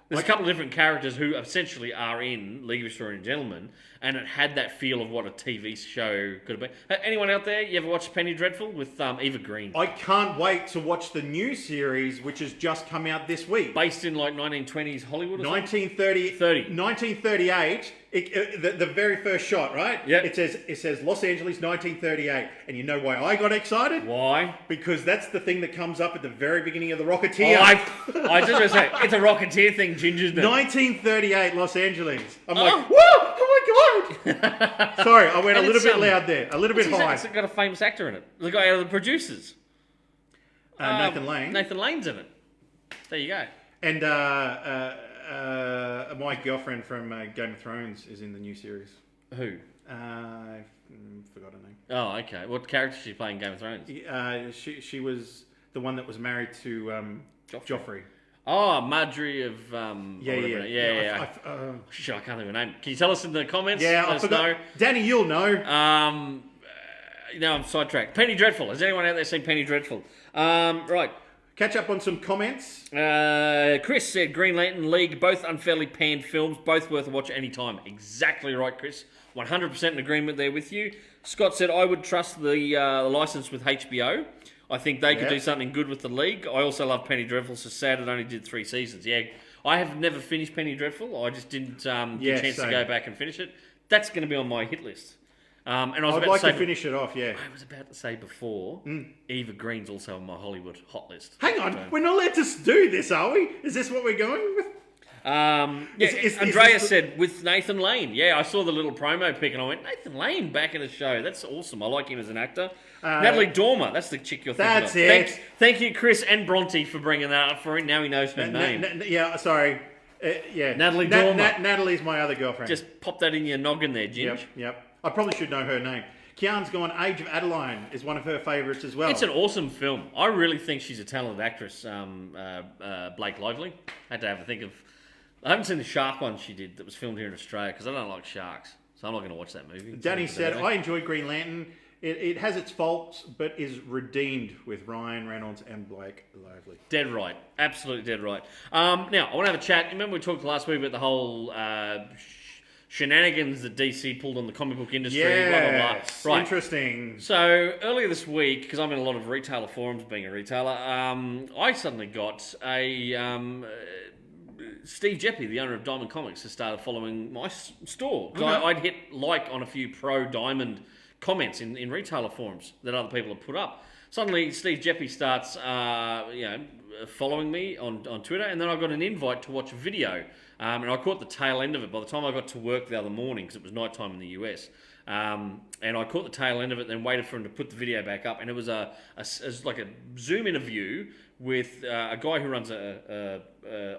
There's a couple of different characters who essentially are in League of Extraordinary Gentlemen, and it had that feel of what a TV show could have been. Anyone out there, you ever watched Penny Dreadful with Eva Green? I can't wait to watch the new series, which has just come out this week. Based in like 1920s Hollywood or 1938. The very first shot, right? Yeah. It says Los Angeles, 1938, and you know why I got excited? Why? Because that's the thing that comes up at the very beginning of the Rocketeer. I was just going to say it's a Rocketeer thing, Ginger's. 1938 Los Angeles. I'm like, whoa! Oh my god! Sorry, I went a little bit loud there, a little bit high. It's got a famous actor in it. The guy out of the producers. Nathan Lane. Nathan Lane's in it. There you go. And my girlfriend from Game of Thrones is in the new series. Who? I forgot her name. Oh, okay. What character is she playing in Game of Thrones? She was the one that was married to Joffrey. Oh, Marjorie of... Yeah. Shit, I can't think of her name. Can you tell us in the comments? Yeah, I forgot. Know? Danny, you'll know. Now I'm sidetracked. Penny Dreadful. Has anyone out there seen Penny Dreadful? Right. Catch up on some comments. Chris said Green Lantern League, both unfairly panned films, both worth a watch any time. Exactly right, Chris. 100% in agreement there with you. Scott said I would trust the license with HBO. I think they could do something good with the League. I also love Penny Dreadful, so sad it only did 3 seasons. Yeah, I have never finished Penny Dreadful. I just didn't get a chance to go back and finish it. That's going to be on my hit list. And I'd like to finish it off, yeah. I was about to say before, Eva Green's also on my Hollywood hot list. Hang on, we're not allowed to do this, are we? Is this what we're going with? Andrea said with Nathan Lane. Yeah, I saw the little promo pic and I went, Nathan Lane back in a show. That's awesome. I like him as an actor. Natalie Dormer, that's the chick you're thinking of. Thank you, Chris and Bronte, for bringing that up for him. Now he knows her name. Yeah, sorry. Yeah. Natalie Dormer. Natalie's my other girlfriend. Just pop that in your noggin there, Ginge. Yep. I probably should know her name. Kian's gone Age of Adeline is one of her favourites as well. It's an awesome film. I really think she's a talented actress, Blake Lively. I had to have a think of... I haven't seen the shark one she did that was filmed here in Australia because I don't like sharks. So I'm not going to watch that movie. Danny said, I enjoyed Green Lantern. It has its faults, but is redeemed with Ryan Reynolds and Blake Lively. Dead right. Absolutely dead right. Now, I want to have a chat. Remember we talked last week about the whole shenanigans that DC pulled on the comic book industry, blah, blah, blah. Right. Interesting. So, earlier this week, because I'm in a lot of retailer forums being a retailer, I suddenly got a... Steve Jeppy, the owner of Diamond Comics, has started following my store. Okay. I'd hit like on a few pro-Diamond comments in retailer forums that other people have put up. Suddenly, Steve Jeppy starts, following me on Twitter, and then I got an invite to watch a video, and I caught the tail end of it. By the time I got to work the other morning, because it was nighttime in the US, and I caught the tail end of it, then waited for him to put the video back up, and it was like a Zoom interview with a guy who runs a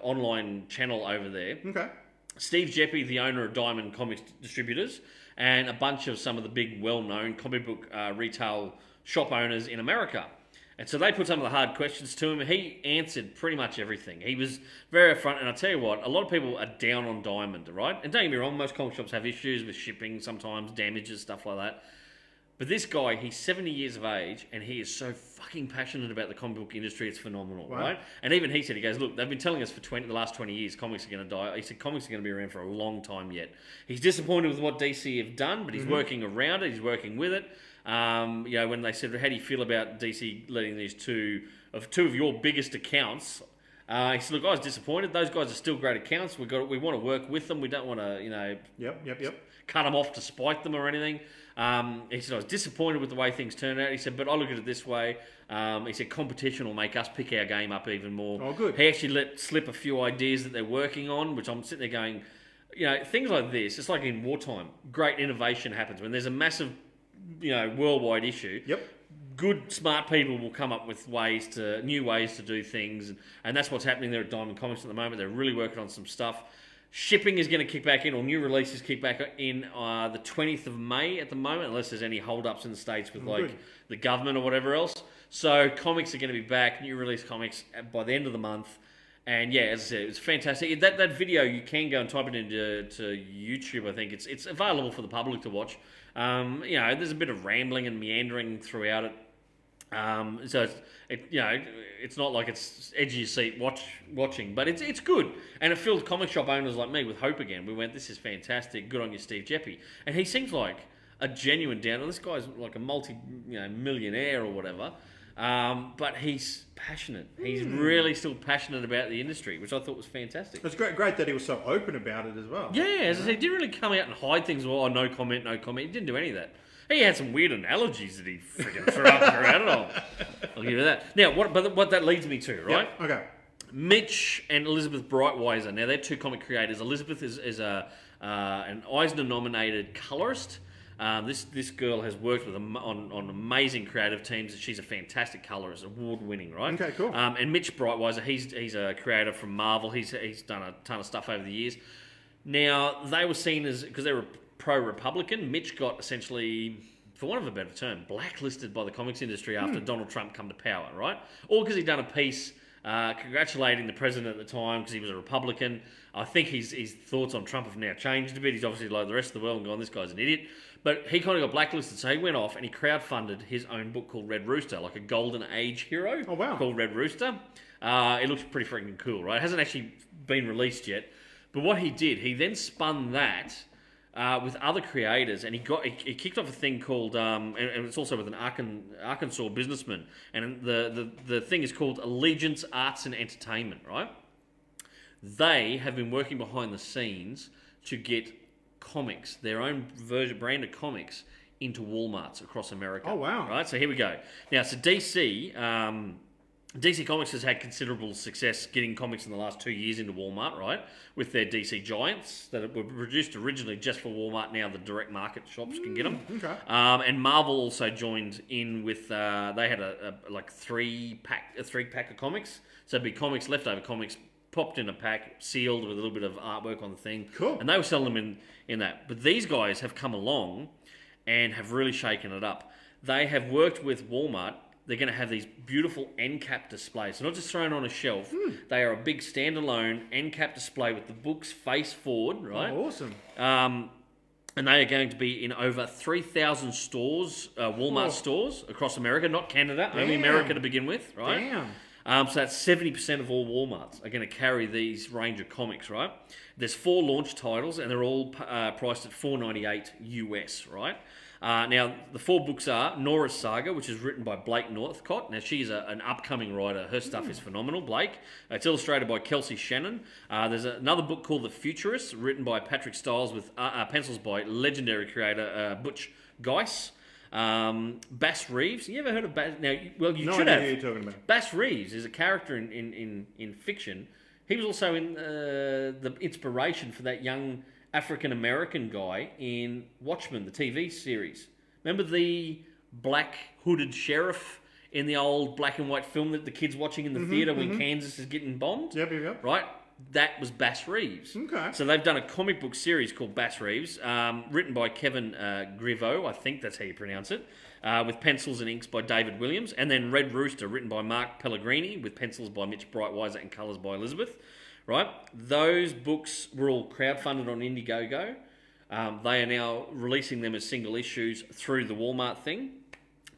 online channel over there. Okay. Steve Jeppy, the owner of Diamond Comics Distributors, and a bunch of some of the big, well-known comic book retail shop owners in America. And so they put some of the hard questions to him, and he answered pretty much everything. He was very upfront, and I tell you what, a lot of people are down on Diamond, right? And don't get me wrong, most comic shops have issues with shipping, sometimes damages, stuff like that. But this guy, he's 70 years of age, and he is so fucking passionate about the comic book industry, it's phenomenal, right? And even he said, he goes, look, they've been telling us for the last 20 years comics are going to die. He said comics are going to be around for a long time yet. He's disappointed with what DC have done, but he's working around it, he's working with it. When they said, how do you feel about DC letting these two of your biggest accounts? He said, look, I was disappointed. Those guys are still great accounts. We want to work with them. We don't want to, cut them off to spite them or anything. He said, I was disappointed with the way things turned out. He said, but I look at it this way. He said, competition will make us pick our game up even more. Oh, good. He actually let slip a few ideas that they're working on, which I'm sitting there going, things like this, it's like in wartime. Great innovation happens. When there's a massive, worldwide issue. Yep. Good, smart people will come up with new ways to do things. And that's what's happening there at Diamond Comics at the moment. They're really working on some stuff. Shipping is going to kick back in, or new releases kick back in the 20th of May at the moment, unless there's any hold-ups in the States with the government or whatever else. So comics are going to be back, new release comics by the end of the month. And yeah, as I said, it's fantastic. That video, you can go and type it into YouTube, I think. It's available for the public to watch. There's a bit of rambling and meandering throughout it. So it's not like it's edge of your seat watching, but it's good, and it filled comic shop owners like me with hope again. We went, this is fantastic, good on you, Steve Jeppy, and he seems like a genuine downer. This guy's like a millionaire or whatever, but he's passionate. He's really still passionate about the industry, which I thought was fantastic. It's great that he was so open about it as well. Yeah, as I said, he didn't really come out and hide things. Well, no comment. He didn't do any of that. He had some weird analogies that he freaking threw out it all. I'll give you that. Now, what that leads me to, right? Yep. Okay. Mitch and Elizabeth Breitweiser. Now, they're two comic creators. Elizabeth is an Eisner-nominated colorist. This girl has worked with on amazing creative teams. She's a fantastic colorist, award-winning, right? Okay, cool. And Mitch Breitweiser, he's a creator from Marvel. He's done a ton of stuff over the years. Now, they were seen as, because they were pro-Republican, Mitch got essentially, for want of a better term, blacklisted by the comics industry after Donald Trump come to power, right? All because he'd done a piece congratulating the president at the time because he was a Republican. I think his thoughts on Trump have now changed a bit. He's obviously like the rest of the world and gone, this guy's an idiot. But he kind of got blacklisted, so he went off and he crowdfunded his own book called Red Rooster, like a golden age hero. Oh, wow. Called Red Rooster. It looks pretty freaking cool, right? It hasn't actually been released yet. But what he did, he then spun that with other creators, and he kicked off a thing called, and it's also with an Arkansas businessman, and the thing is called Allegiance Arts and Entertainment, right? They have been working behind the scenes to get comics, their own brand of comics, into Walmarts across America. Oh, wow. Right, so here we go. Now, so DC Comics has had considerable success getting comics in the last 2 years into Walmart, right? With their DC Giants that were produced originally just for Walmart. Now the direct market shops can get them. Okay. And Marvel also joined in with, they had a three pack of comics. So it'd be leftover comics popped in a pack, sealed with a little bit of artwork on the thing. Cool. And they were selling them in that. But these guys have come along and have really shaken it up. They have worked with Walmart. They're going to have these beautiful end cap displays. So not just thrown on a shelf. They are a big standalone end cap display with the books face forward, right? Oh, awesome. And they are going to be in over 3,000 stores, Walmart stores across America, not Canada, only America to begin with, right? So that's 70% of all Walmarts are going to carry these range of comics, right? There's 4 launch titles, and they're all priced at $4.98 US, right? Now, the 4 books are Nora's Saga, which is written by Blake Northcott. Now, she's an upcoming writer. Her stuff is phenomenal, Blake. It's illustrated by Kelsey Shannon. There's another book called The Futurists, written by Patrick Stiles with pencils by legendary creator Butch Geiss. Bass Reeves. You ever heard of Bass? Now, well, you should have. No idea who you're talking about. Bass Reeves is a character in fiction. He was also in the inspiration for that young African-American guy in Watchmen, the TV series. Remember the black hooded sheriff in the old black and white film that the kids watching in the theatre when Kansas is getting bombed? Yep. Right? That was Bass Reeves. Okay. So they've done a comic book series called Bass Reeves, written by Kevin Griveau, I think that's how you pronounce it, with pencils and inks by David Williams, and then Red Rooster, written by Mark Pellegrini, with pencils by Mitch Brightweiser and colours by Elizabeth. Right? Those books were all crowdfunded on Indiegogo. They are now releasing them as single issues through the Walmart thing.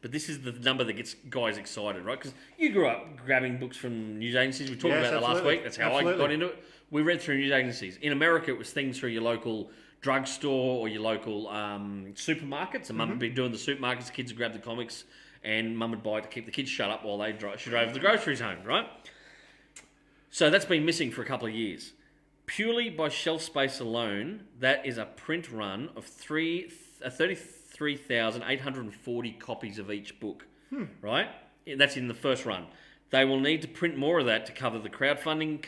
But this is the number that gets guys excited, right? Because you grew up grabbing books from news agencies. We talked about that last week. That's how I got into it. We read through news agencies. In America, it was things through your local drugstore or your local supermarkets. And Mum would be doing the supermarkets. Kids would grab the comics, and Mum would buy it to keep the kids shut up while she drove the groceries home, right? So that's been missing for a couple of years. Purely by shelf space alone, that is a print run of 33,840 copies of each book, right? That's in the first run. They will need to print more of that to cover the crowdfunding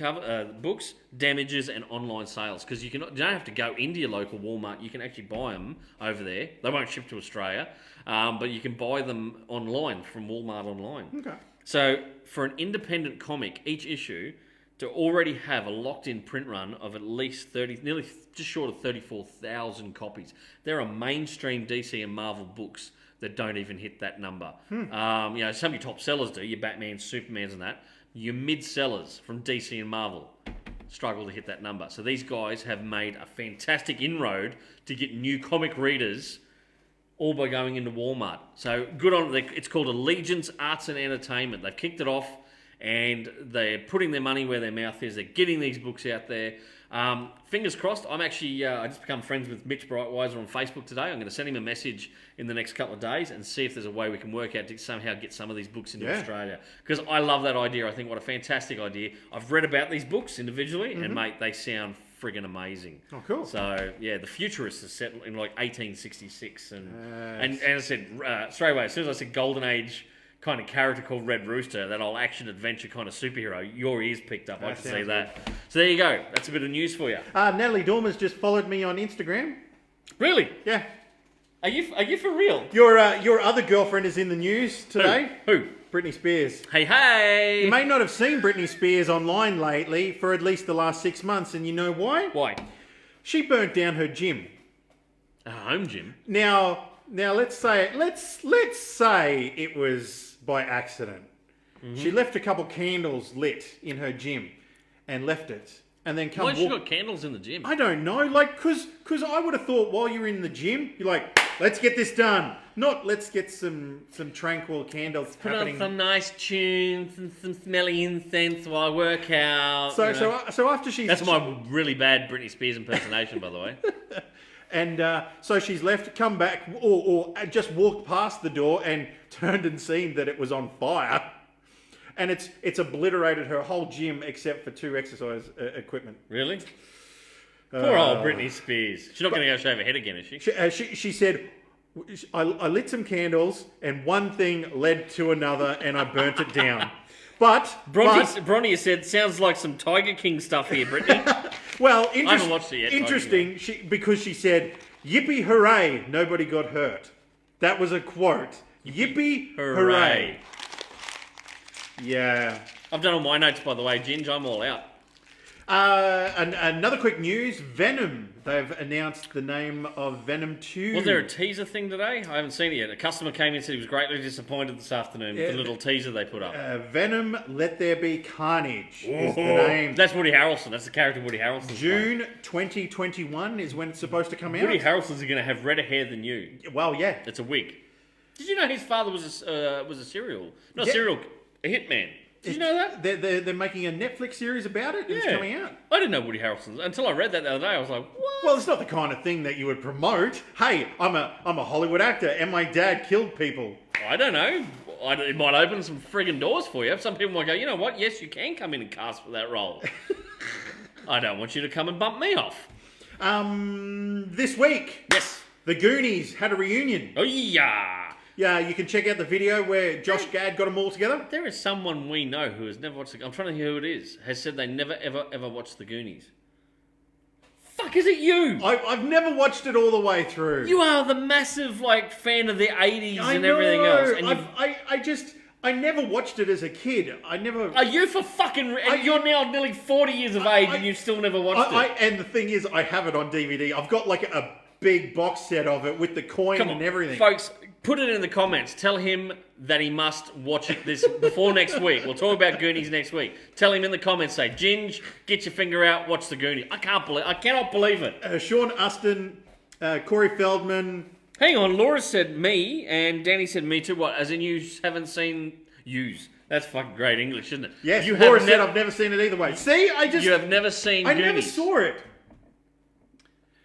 books, damages, and online sales. Because you don't have to go into your local Walmart. You can actually buy them over there. They won't ship to Australia, but you can buy them online from Walmart online. Okay. So for an independent comic, each issue, to already have a locked-in print run of at least nearly just short of 34,000 copies. There are mainstream DC and Marvel books that don't even hit that number. Some of your top sellers do, your Batman, Supermans and that. Your mid-sellers from DC and Marvel struggle to hit that number. So these guys have made a fantastic inroad to get new comic readers all by going into Walmart. So good on it. It's called Allegiance Arts and Entertainment. They've kicked it off, and they're putting their money where their mouth is. They're getting these books out there. Fingers crossed. I'm actually, I just become friends with Mitch Brightweiser on Facebook today. I'm going to send him a message in the next couple of days and see if there's a way we can work out to somehow get some of these books into Australia. Because I love that idea. I think what a fantastic idea. I've read about these books individually, and mate, they sound friggin' amazing. Oh, cool. So, yeah, The Futurists is set in like 1866. And I said, straight away, as soon as I said Golden Age kind of character called Red Rooster, that old action adventure kind of superhero, your ears picked up. I can see that. Good. So there you go. That's a bit of news for you. Natalie Dormer's just followed me on Instagram. Really? Yeah. Are you for real? Your other girlfriend is in the news today. Who? Britney Spears. Hey! You may not have seen Britney Spears online lately for at least the last 6 months, and you know why? Why? She burnt down her gym. A home gym? Now let's say it was by accident. She left a couple candles lit in her gym and left it. And then why she got candles in the gym? I don't know. Like, because I would have thought while you're in the gym, you're like, let's get this done. Not let's get some tranquil candles happening. Put on some nice tunes and some smelly incense while I work out. So after she's... That's my really bad Britney Spears impersonation, by the way. And so she's left, come back, or just walked past the door and turned and seen that it was on fire. And it's obliterated her whole gym except for 2 exercise equipment. Really? Poor old Britney Spears. She's not going to go shave her head again, is she? She said, I lit some candles and one thing led to another and I burnt it down. But Bronny said, sounds like some Tiger King stuff here, Britney. Well, I haven't watched it yet. Interesting, because she said, "Yippee hooray! Nobody got hurt." That was a quote. Yippee hooray! Yeah. I've done all my notes, by the way, Ginge. I'm all out. And another quick news, Venom. They've announced the name of Venom 2. Was there a teaser thing today? I haven't seen it yet. A customer came in and said he was greatly disappointed this afternoon with the little teaser they put up. Venom, Let There Be Carnage is the name. That's Woody Harrelson. That's the character Woody Harrelson. June 2021 is when it's supposed to come out. Woody Harrelson's going to have redder hair than you. Well, yeah. It's a wig. Did you know his father was a hitman? Did you know that? They're making a Netflix series about it. It's coming out. I didn't know Woody Harrelson until I read that the other day. I was like, what? Well, it's not the kind of thing that you would promote. Hey, I'm a Hollywood actor, and my dad killed people. I don't know. It might open some friggin' doors for you. Some people might go, you know what? Yes, you can come in and cast for that role. I don't want you to come and bump me off. This week, yes, the Goonies had a reunion. Oh yeah. Yeah, you can check out the video where Josh Gad got them all together. There is someone we know who has never watched I'm trying to hear who it is. Has said they never, ever watched the Goonies. Fuck, is it you? I've never watched it all the way through. You are the massive, fan of the 80s and everything else. And I never watched it as a kid. Are you for fucking... you're now nearly 40 years of age and you still never watched it. And the thing is, I have it on DVD. I've got a big box set of it with the coin and everything. Folks, put it in the comments. Tell him that he must watch this before next week. We'll talk about Goonies next week. Tell him in the comments, say, Ginge, get your finger out, watch the Goonies. I cannot believe it. Sean Astin, Corey Feldman. Hang on, Laura said me, and Danny said me too. What, as in you haven't seen Yous? That's fucking great English, isn't it? Yes, Laura said I've never seen it either way. See, You have never seen Goonies. I never saw it.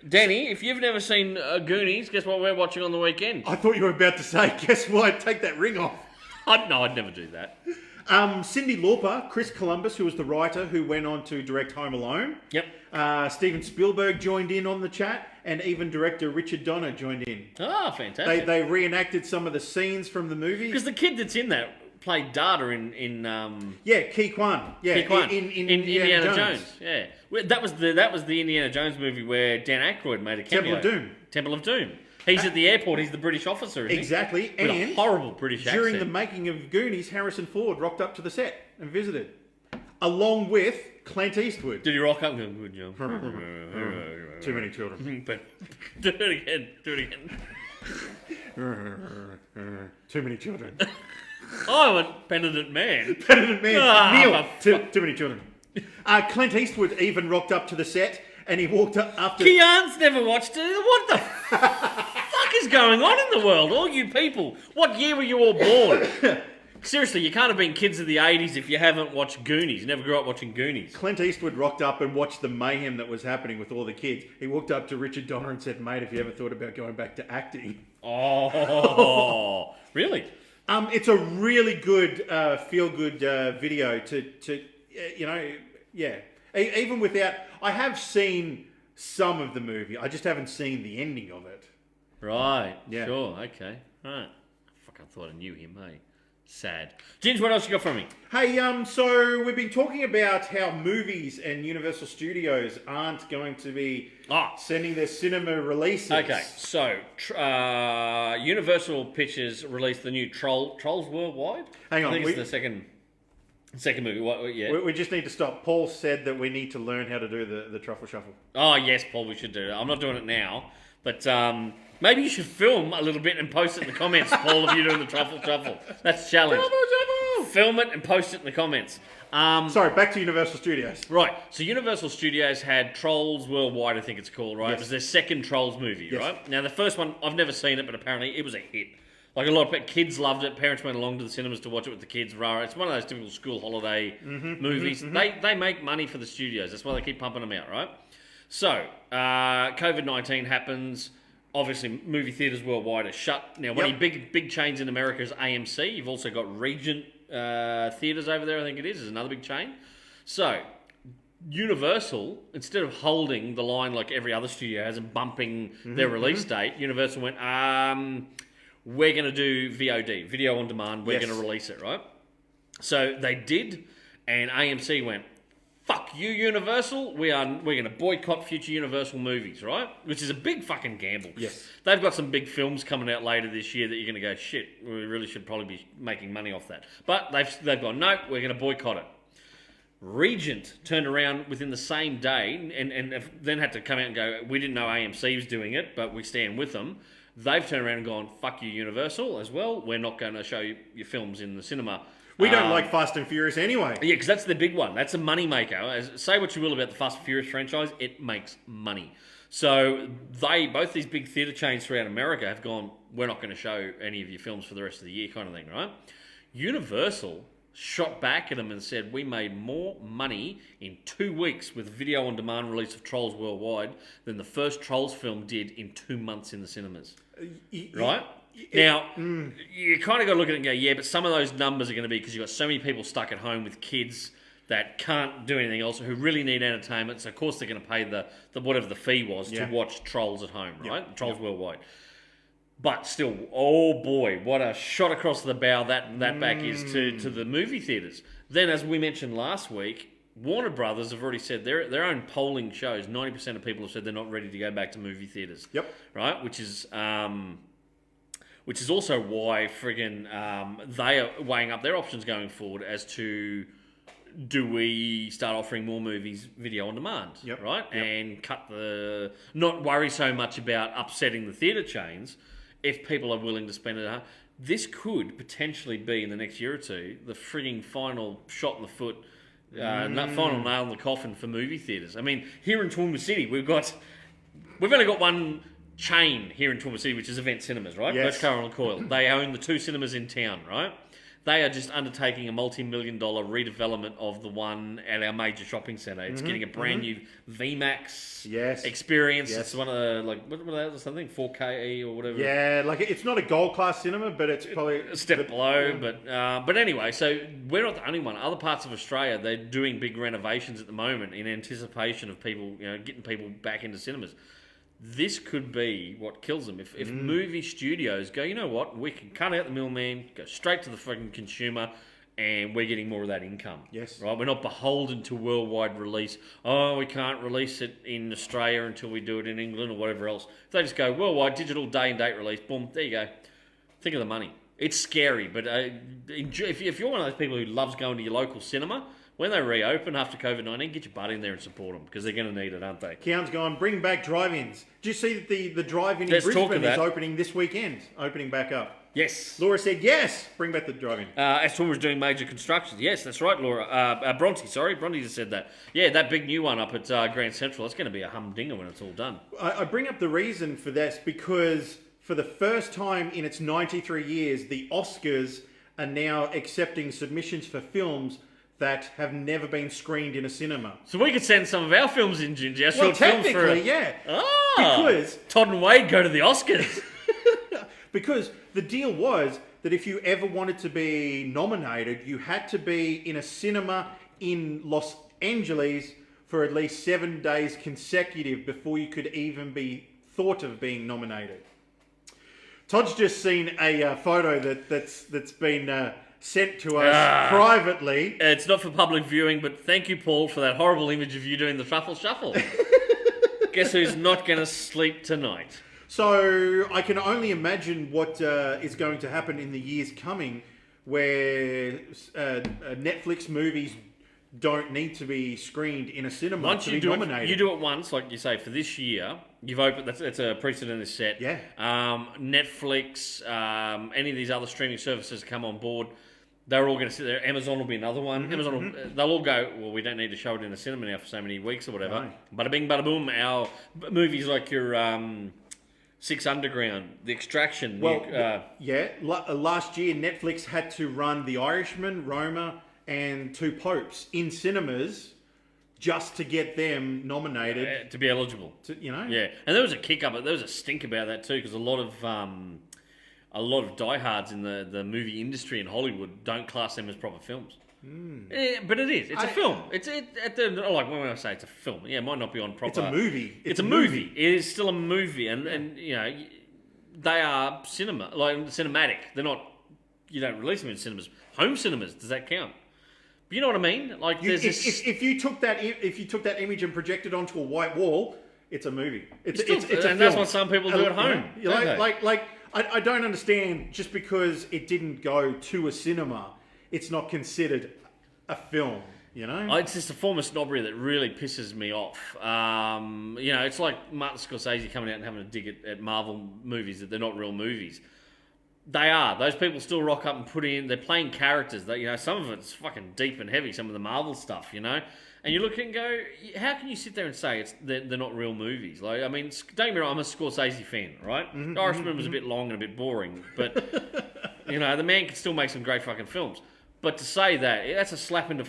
Danny, if you've never seen Goonies, guess what we're watching on the weekend? I thought you were about to say, guess what? Take that ring off. No, I'd never do that. Cyndi Lauper, Chris Columbus, who was the writer who went on to direct Home Alone. Yep. Steven Spielberg joined in on the chat, and even director Richard Donner joined in. Ah, fantastic. They reenacted some of the scenes from the movie. Because the kid that's in that played Dada in Ki Kwan. Yeah, Ki Kwan. in Indiana Jones. Yeah. Well, that was the Indiana Jones movie where Dan Aykroyd made a cameo. Temple of Doom. He's at the airport. He's the British officer, isn't exactly. he? With a horrible British accent. During the making of Goonies, Harrison Ford rocked up to the set and visited, along with Clint Eastwood. Did he rock up? Good job. Too many children. But do it again. Too many children. I'm a penitent man. Neil. Too many children. Clint Eastwood even rocked up to the set, and he walked up after... Keaton's never watched it. What the fuck is going on in the world? All you people. What year were you all born? Seriously, you can't have been kids of the 80s if you haven't watched Goonies. You never grew up watching Goonies. Clint Eastwood rocked up and watched the mayhem that was happening with all the kids. He walked up to Richard Donner and said, mate, have you ever thought about going back to acting? Oh, really? It's a really good, feel-good video to yeah. Even without... I have seen some of the movie. I just haven't seen the ending of it. Right. Yeah. Sure. Okay. Right. Fuck, I thought I knew him, hey. Sad. Ginge, what else you got from me? Hey, so we've been talking about how movies and Universal Studios aren't going to be sending their cinema releases. Okay, so Universal Pictures released the new Trolls Worldwide. Hang on, I think it's the second movie. We just need to stop. Paul said that we need to learn how to do the truffle shuffle. Oh yes, Paul, we should do that. I'm not doing it now, but maybe you should film a little bit and post it in the comments, Paul, of you doing the truffle shuffle. That's a challenge. Truffle shuffle! Film it and post it in the comments. Sorry, back to Universal Studios. Right, so Universal Studios had Trolls Worldwide, I think it's called, right? Yes. It was their second Trolls movie, yes. Right? Now, the first one, I've never seen it, but apparently it was a hit. Like, a lot of kids loved it. Parents went along to the cinemas to watch it with the kids. It's one of those typical school holiday movies. Mm-hmm. They make money for the studios. That's why they keep pumping them out, right? So, COVID-19 happens. Obviously, movie theatres worldwide are shut. Now, one of the big chains in America is AMC. You've also got Regent Theatres over there, I think it is another big chain. So, Universal, instead of holding the line like every other studio has and bumping their release date, Universal went, we're going to do VOD, video on demand. We're going to release it, right? So they did, and AMC went, fuck you, Universal. We're going to boycott future Universal movies, right? Which is a big fucking gamble. Yes. They've got some big films coming out later this year that you're going to go, shit, we really should probably be making money off that. But they've gone, no, we're going to boycott it. Regent turned around within the same day and then had to come out and go, we didn't know AMC was doing it, but we stand with them. They've turned around and gone, fuck you, Universal, as well. We're not going to show you your films in the cinema. We don't like Fast and Furious anyway. Yeah, because that's the big one. That's a money maker. Say what you will about the Fast and Furious franchise, it makes money. So both these big theatre chains throughout America have gone, we're not going to show any of your films for the rest of the year, kind of thing, right? Universal shot back at them and said, we made more money in 2 weeks with video on demand release of Trolls worldwide than the first Trolls film did in 2 months in the cinemas. Right? Now, you kind of got to look at it and go, yeah, but some of those numbers are going to be because you've got so many people stuck at home with kids that can't do anything else, who really need entertainment. So, of course, they're going to pay the whatever the fee was to watch Trolls at home, right? Trolls worldwide. But still, oh boy, what a shot across the bow that back is to the movie theatres. Then, as we mentioned last week, Warner Brothers have already said their own polling shows 90% of people have said they're not ready to go back to movie theatres. Yep. Right, which is also why friggin' they are weighing up their options going forward as to, do we start offering more movies video on demand, right? Yep. And not worry so much about upsetting the theatre chains if people are willing to spend it. This could potentially be, in the next year or two, the frigging final shot in the foot, final nail in the coffin for movie theatres. I mean, here in Toowoomba City, we've only got one chain here in Toowoomba City, which is Event Cinemas, right? Yes. Birch Carroll and Coyle. They own the 2 cinemas in town, right? They are just undertaking a multi-million-dollar redevelopment of the one at our major shopping centre. It's getting a brand new VMAX experience. Yes. It's one of the, what was that, something? 4K or whatever. Yeah, it's not a gold-class cinema, but it's probably a step below. But anyway, so we're not the only one. Other parts of Australia, they're doing big renovations at the moment in anticipation of people, getting people back into cinemas. This could be what kills them. If movie studios go, you know what, we can cut out the middleman, go straight to the fucking consumer, and we're getting more of that income. Yes. Right? We're not beholden to worldwide release. Oh, we can't release it in Australia until we do it in England or whatever else. If they just go, worldwide, digital day and date release, boom, there you go. Think of the money. It's scary, but if you're one of those people who loves going to your local cinema, when they reopen after COVID-19, get your butt in there and support them, because they're going to need it, aren't they? Keaton's gone, bring back drive-ins. Do you see that the drive-in in Brisbane is opening this weekend? Opening back up. Yes. Laura said, yes, bring back the drive-in. Astorma's doing major construction. Yes, that's right, Laura. Bronte just said that. Yeah, that big new one up at Grand Central, that's going to be a humdinger when it's all done. I bring up the reason for this because for the first time in its 93 years, the Oscars are now accepting submissions for films that have never been screened in a cinema. So we could send some of our films in, Ginger. Well, technically, yeah. Because Todd and Wade go to the Oscars. Because the deal was that if you ever wanted to be nominated, you had to be in a cinema in Los Angeles for at least 7 days consecutive before you could even be thought of being nominated. Todd's just seen a photo that's been sent to us privately. It's not for public viewing, but thank you, Paul, for that horrible image of you doing the truffle shuffle. Guess who's not going to sleep tonight? So I can only imagine what is going to happen in the years coming, where Netflix movies don't need to be screened in a cinema once to you be nominated. You do it once, like you say, for this year. You've opened. That's a precedent is set. Yeah. Netflix, any of these other streaming services come on board. They're all going to sit there. Amazon will be another one. They'll all go, well, we don't need to show it in a cinema now for so many weeks or whatever. No. Bada bing, bada boom. Our movies like your Six Underground, The Extraction. Well, last year Netflix had to run The Irishman, Roma, and Two Popes in cinemas just to get them nominated. To be eligible. Yeah. And there was a kick up, there was a stink about that too, because a lot of diehards in the movie industry in Hollywood don't class them as proper films. But it is. It's a film. Like when I say it's a film, yeah, it might not be on proper. It's a movie. It's a movie. It is still a movie, and they are cinematic. They're not. You don't release them in cinemas. Home cinemas, does that count? But you know what I mean? Like if you took that image and projected onto a white wall, it's a movie. It's a film. That's what some people do at home. I don't understand, just because it didn't go to a cinema, it's not considered a film. You know? It's just a form of snobbery that really pisses me off. It's like Martin Scorsese coming out and having a dig at Marvel movies that they're not real movies. They are. Those people still rock up and put in. They're playing characters. That some of it's fucking deep and heavy. Some of the Marvel stuff, and you look and go, how can you sit there and say they're not real movies? Like, I mean, don't get me wrong. I'm a Scorsese fan, right? The Irishman was a bit long and a bit boring, but the man can still make some great fucking films. But to say that's a slap in the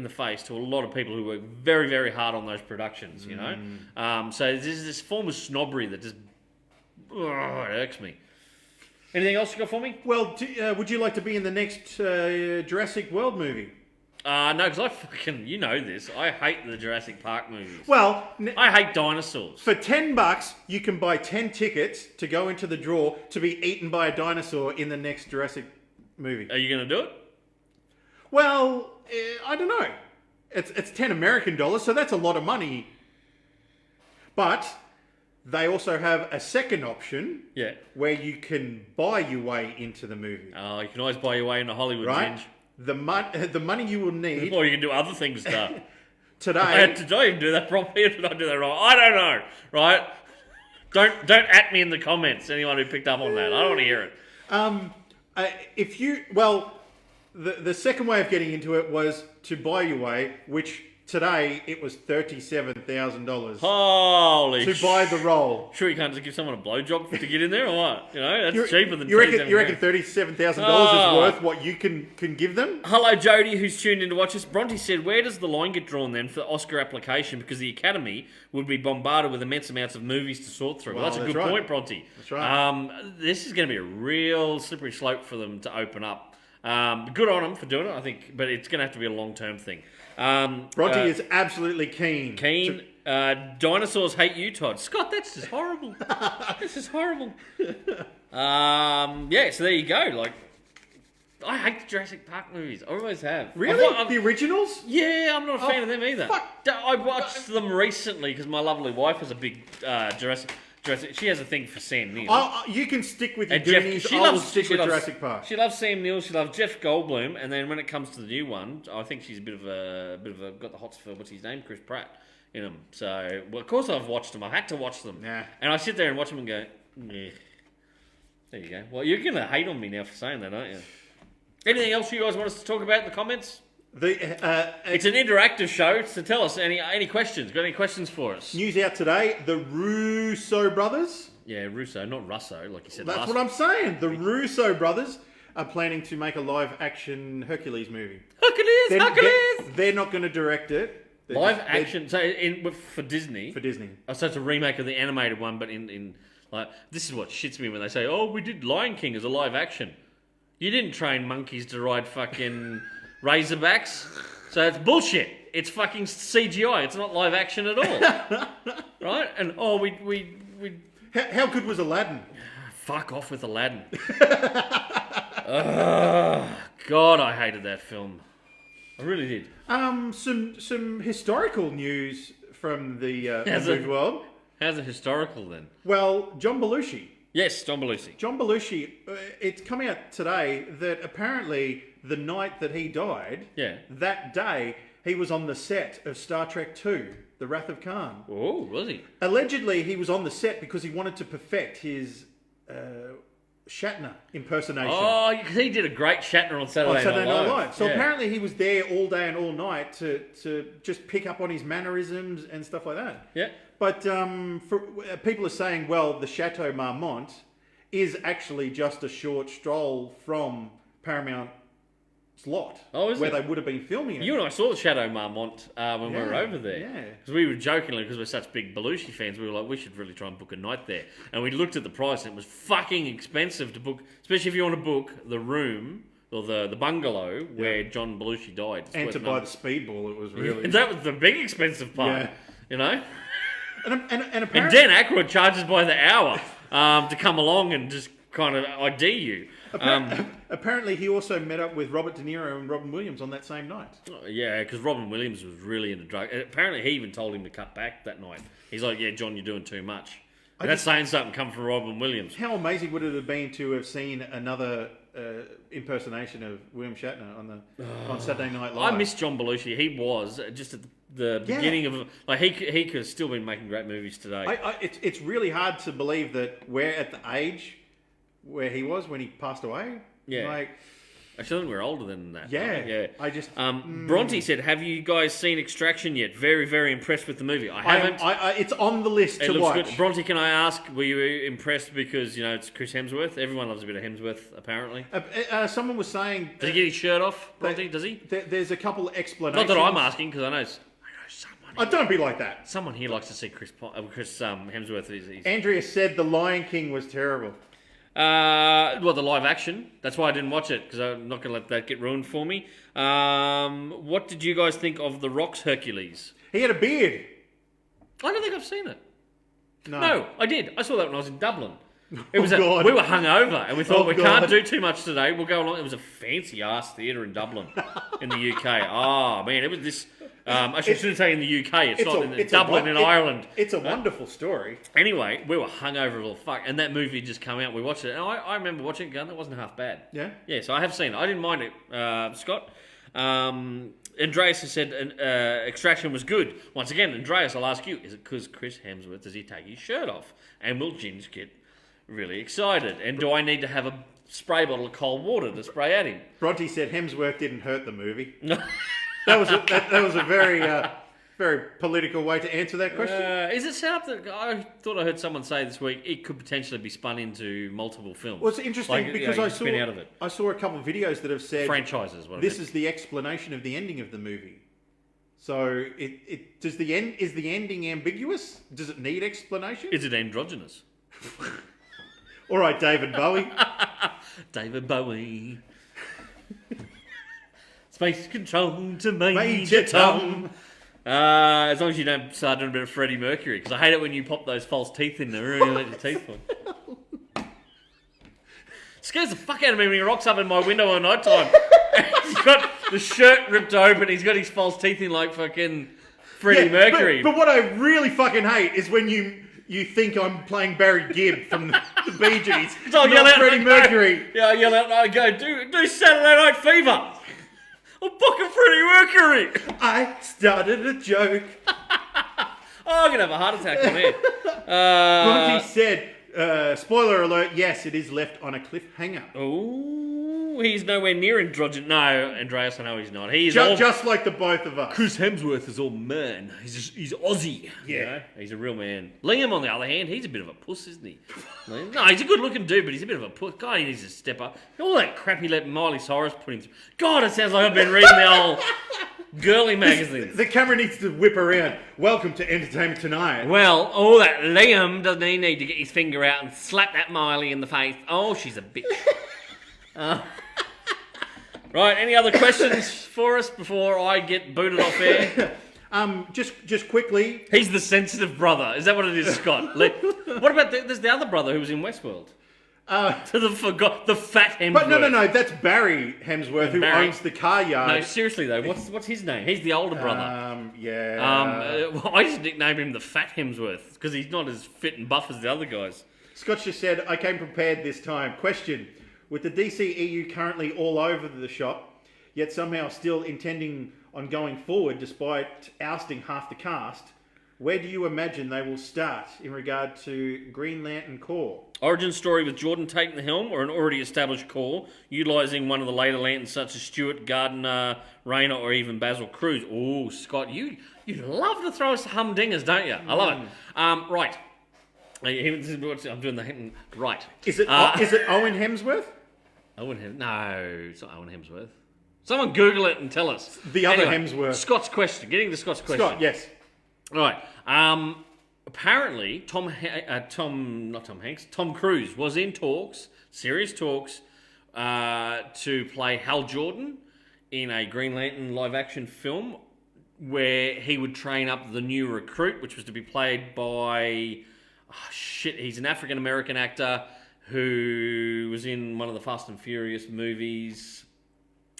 face to a lot of people who work very, very hard on those productions. So there's this form of snobbery that just it irks me. Anything else you got for me? Well, would you like to be in the next Jurassic World movie? No, because I fucking, this. I hate the Jurassic Park movies. Well, I hate dinosaurs. For $10, you can buy 10 tickets to go into the draw to be eaten by a dinosaur in the next Jurassic movie. Are you going to do it? Well, I don't know. It's 10 American dollars, so that's a lot of money. But they also have a second option, where you can buy your way into the movie. Oh, you can always buy your way into Hollywood, right? Ginge. The money you will need. Or you can do other things, stuff. Today. Did I even do that properly, or did I do that wrong? I don't know, right? Don't at me in the comments, anyone who picked up on that. I don't want to hear it. The second way of getting into it was to buy your way, which today it was $37,000. Holy to buy the role. Sure, you can't just give someone a blowjob to get in there, or what? That's cheaper than you reckon $37,000 is worth what you can give them? Hello, Jody, who's tuned in to watch us. Bronte said, "Where does the line get drawn then for the Oscar application? Because the Academy would be bombarded with immense amounts of movies to sort through." Well, that's a good point, Bronte. That's right. This is going to be a real slippery slope for them to open up. Good on them for doing it, I think, but it's going to have to be a long-term thing. Bronte is absolutely keen. Dinosaurs hate you, Todd. Scott, that's just horrible. This is horrible. So there you go. Like, I hate the Jurassic Park movies. I always have. Really? The originals? Yeah, I'm not a fan of them either. Fuck. I watched them recently because my lovely wife was a big Jurassic. She has a thing for Sam Neill. You can stick with your And Jeff, Goonies. she I will loves stick with Jurassic Park. She loves Sam Neill. She loves Jeff Goldblum. And then when it comes to the new one, I think she's a bit of a got the hots for what's his name, Chris Pratt, in them. So of course I've watched them. I had to watch them. Yeah. And I sit there and watch them and go, yeah. There you go. Well, you're gonna hate on me now for saying that, aren't you? Anything else you guys want us to talk about in the comments? It's an interactive show, so tell us any questions. Got any questions for us? News out today: the Russo brothers. Yeah, Russo, not Russo, like you said. That's what I'm saying. The Russo brothers are planning to make a live-action Hercules movie. Hercules! They're not going to direct it. Live action, so for Disney. For Disney. Oh, so it's a remake of the animated one, but in like this is what shits me when they say, "Oh, we did Lion King as a live action." You didn't train monkeys to ride fucking Razorbacks, so it's bullshit. It's fucking CGI. It's not live action at all, right? And we. How good was Aladdin? Fuck off with Aladdin. God, I hated that film. I really did. Some historical news from the movie world. How's it historical then? Well, John Belushi. Yes, John Belushi. John Belushi. It's come out today that apparently the night that he died, that day he was on the set of Star Trek II, The Wrath of Khan. Oh, was he? Allegedly, he was on the set because he wanted to perfect his Shatner impersonation. Oh, because he did a great Shatner on Saturday Night Live. So apparently he was there all day and all night to just pick up on his mannerisms and stuff like that. Yeah. But people are saying, well, the Chateau Marmont is actually just a short stroll from Paramount's lot, where they would have been filming it. You and I saw the Chateau Marmont when we were over there. Yeah. Because we were jokingly, because we're such big Belushi fans, we were like, we should really try and book a night there. And we looked at the price, and it was fucking expensive to book, especially if you want to book the room or the bungalow where John Belushi died. And to buy the speedball, it was really... That was the big expensive part, you know? And apparently... And Dan Aykroyd charges by the hour to come along and just kind of ID you. Apparently, he also met up with Robert De Niro and Robin Williams on that same night. Yeah, because Robin Williams was really into drugs. Apparently, he even told him to cut back that night. He's like, "Yeah, John, you're doing too much." That's saying something come from Robin Williams. How amazing would it have been to have seen another impersonation of William Shatner on Saturday Night Live. I miss John Belushi. He was just at the beginning of he could have still been making great movies today. It's really hard to believe that we're at the age where he was when he passed away. Yeah. Actually, I think we're older than that. Yeah. Yeah. I just... Bronte said, have you guys seen Extraction yet? Very, very impressed with the movie. I haven't. It's on the list to watch. Good. Bronte, can I ask, were you impressed because, it's Chris Hemsworth? Everyone loves a bit of Hemsworth, apparently. Someone was saying... Does he get his shirt off, Bronte? Does he? There's a couple of explanations. Not that I'm asking, because I know someone... Oh, don't be like that. Someone here likes to see Chris Hemsworth. Andrea said The Lion King was terrible. The live action. That's why I didn't watch it, because I'm not going to let that get ruined for me. What did you guys think of The Rock's Hercules? He had a beard. I don't think I've seen it. No, I did. I saw that when I was in Dublin. It was God. we were hungover, and we thought we God. can't do too much today. We'll go along. It was a fancy ass theatre in Dublin, in the UK. Oh man, it was this. I shouldn't say in the UK. It's not in Dublin in Ireland. It's a wonderful story. Anyway, we were hungover as all fuck, and that movie just came out. We watched it, and I remember watching it going, that wasn't half bad. Yeah? Yeah, so I have seen it. I didn't mind it, Scott. Andreas has said Extraction was good. Once again, Andreas, I'll ask you, is it because Chris Hemsworth, does he take his shirt off? And will Ginge get really excited? And do I need to have a spray bottle of cold water to spray at him? Bronte said Hemsworth didn't hurt the movie. That was a very very political way to answer that question. Is it set up that I thought I heard someone say this week it could potentially be spun into multiple films? Well, it's interesting because I saw a couple of videos that have said franchises. This is the explanation of the ending of the movie. So is the ending ambiguous? Does it need explanation? Is it androgynous? All right, David Bowie. David Bowie. Space control to Major Tom. As long as you don't start doing a bit of Freddie Mercury, because I hate it when you pop those false teeth in there and you let your teeth fall. Scares the fuck out of me when he rocks up in my window at night time. He's got the shirt ripped open, he's got his false teeth in like fucking Freddie Mercury. But what I really fucking hate is when you think I'm playing Barry Gibb from the Bee Gees. So not Freddie Mercury. Yeah, I yell out and I go, do Saturday Night Fever. I'm fucking Freddie Mercury. I started a joke. I'm going to have a heart attack on here. Bronte said, spoiler alert, yes, it is left on a cliffhanger. Oh, he's nowhere near androgynous. No, Andreas, I know he's not. He's just like the both of us. Chris Hemsworth is all man. He's Aussie. Yeah. You know? He's a real man. Liam, on the other hand, he's a bit of a puss, isn't he? No, he's a good-looking dude, but he's a bit of a puss. God, he needs to step up. All that crap he let Miley Cyrus put him through. God, it sounds like I've been reading the old girly magazines. The camera needs to whip around. Welcome to Entertainment Tonight. Well, all that Liam, doesn't he need to get his finger out and slap that Miley in the face? Oh, she's a bitch. Right, any other questions for us before I get booted off air? Just quickly. He's the sensitive brother. Is that what it is, Scott? What about there's the other brother who was in Westworld? The fat Hemsworth. But no, that's Barry Hemsworth who owns the car yard. No, seriously though, what's his name? He's the older brother. I just nicknamed him the fat Hemsworth because he's not as fit and buff as the other guys. Scott just said, I came prepared this time. Question. With the DC EU currently all over the shop, yet somehow still intending on going forward despite ousting half the cast, where do you imagine they will start in regard to Green Lantern Corps? Origin story with Jordan taking the helm or an already established Corps, utilising one of the later Lanterns such as Stewart, Gardner, Rayner or even Basil Cruz. Oh, Scott, you love to throw us humdingers, don't you? I love it. Right. I'm doing the... Right. Is it Owen Hemsworth? Owen Hemsworth? No, it's not Owen Hemsworth. Someone Google it and tell us. The other Hemsworth. Scott's question. Getting to Scott's question. Scott, yes. Right. Apparently, Tom Cruise was in talks, serious talks, to play Hal Jordan in a Green Lantern live-action film where he would train up the new recruit, which was to be played by... he's an African-American actor who was in one of the Fast and Furious movies.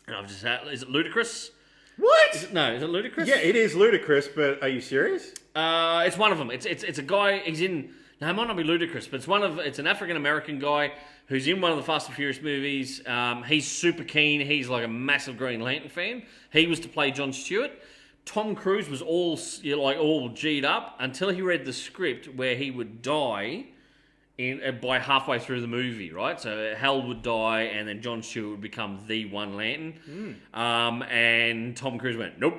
And is it Ludacris? What? Is it Ludacris? Yeah, it is Ludacris, but are you serious? It's one of them. It's a guy, he's in... No, it might not be ludicrous, but it's an African American guy who's in one of the Fast and Furious movies. He's super keen. He's like a massive Green Lantern fan. He was to play John Stewart. Tom Cruise was all G'd up until he read the script where he would die by halfway through the movie, right? So Hal would die, and then John Stewart would become the One Lantern. And Tom Cruise went, "Nope,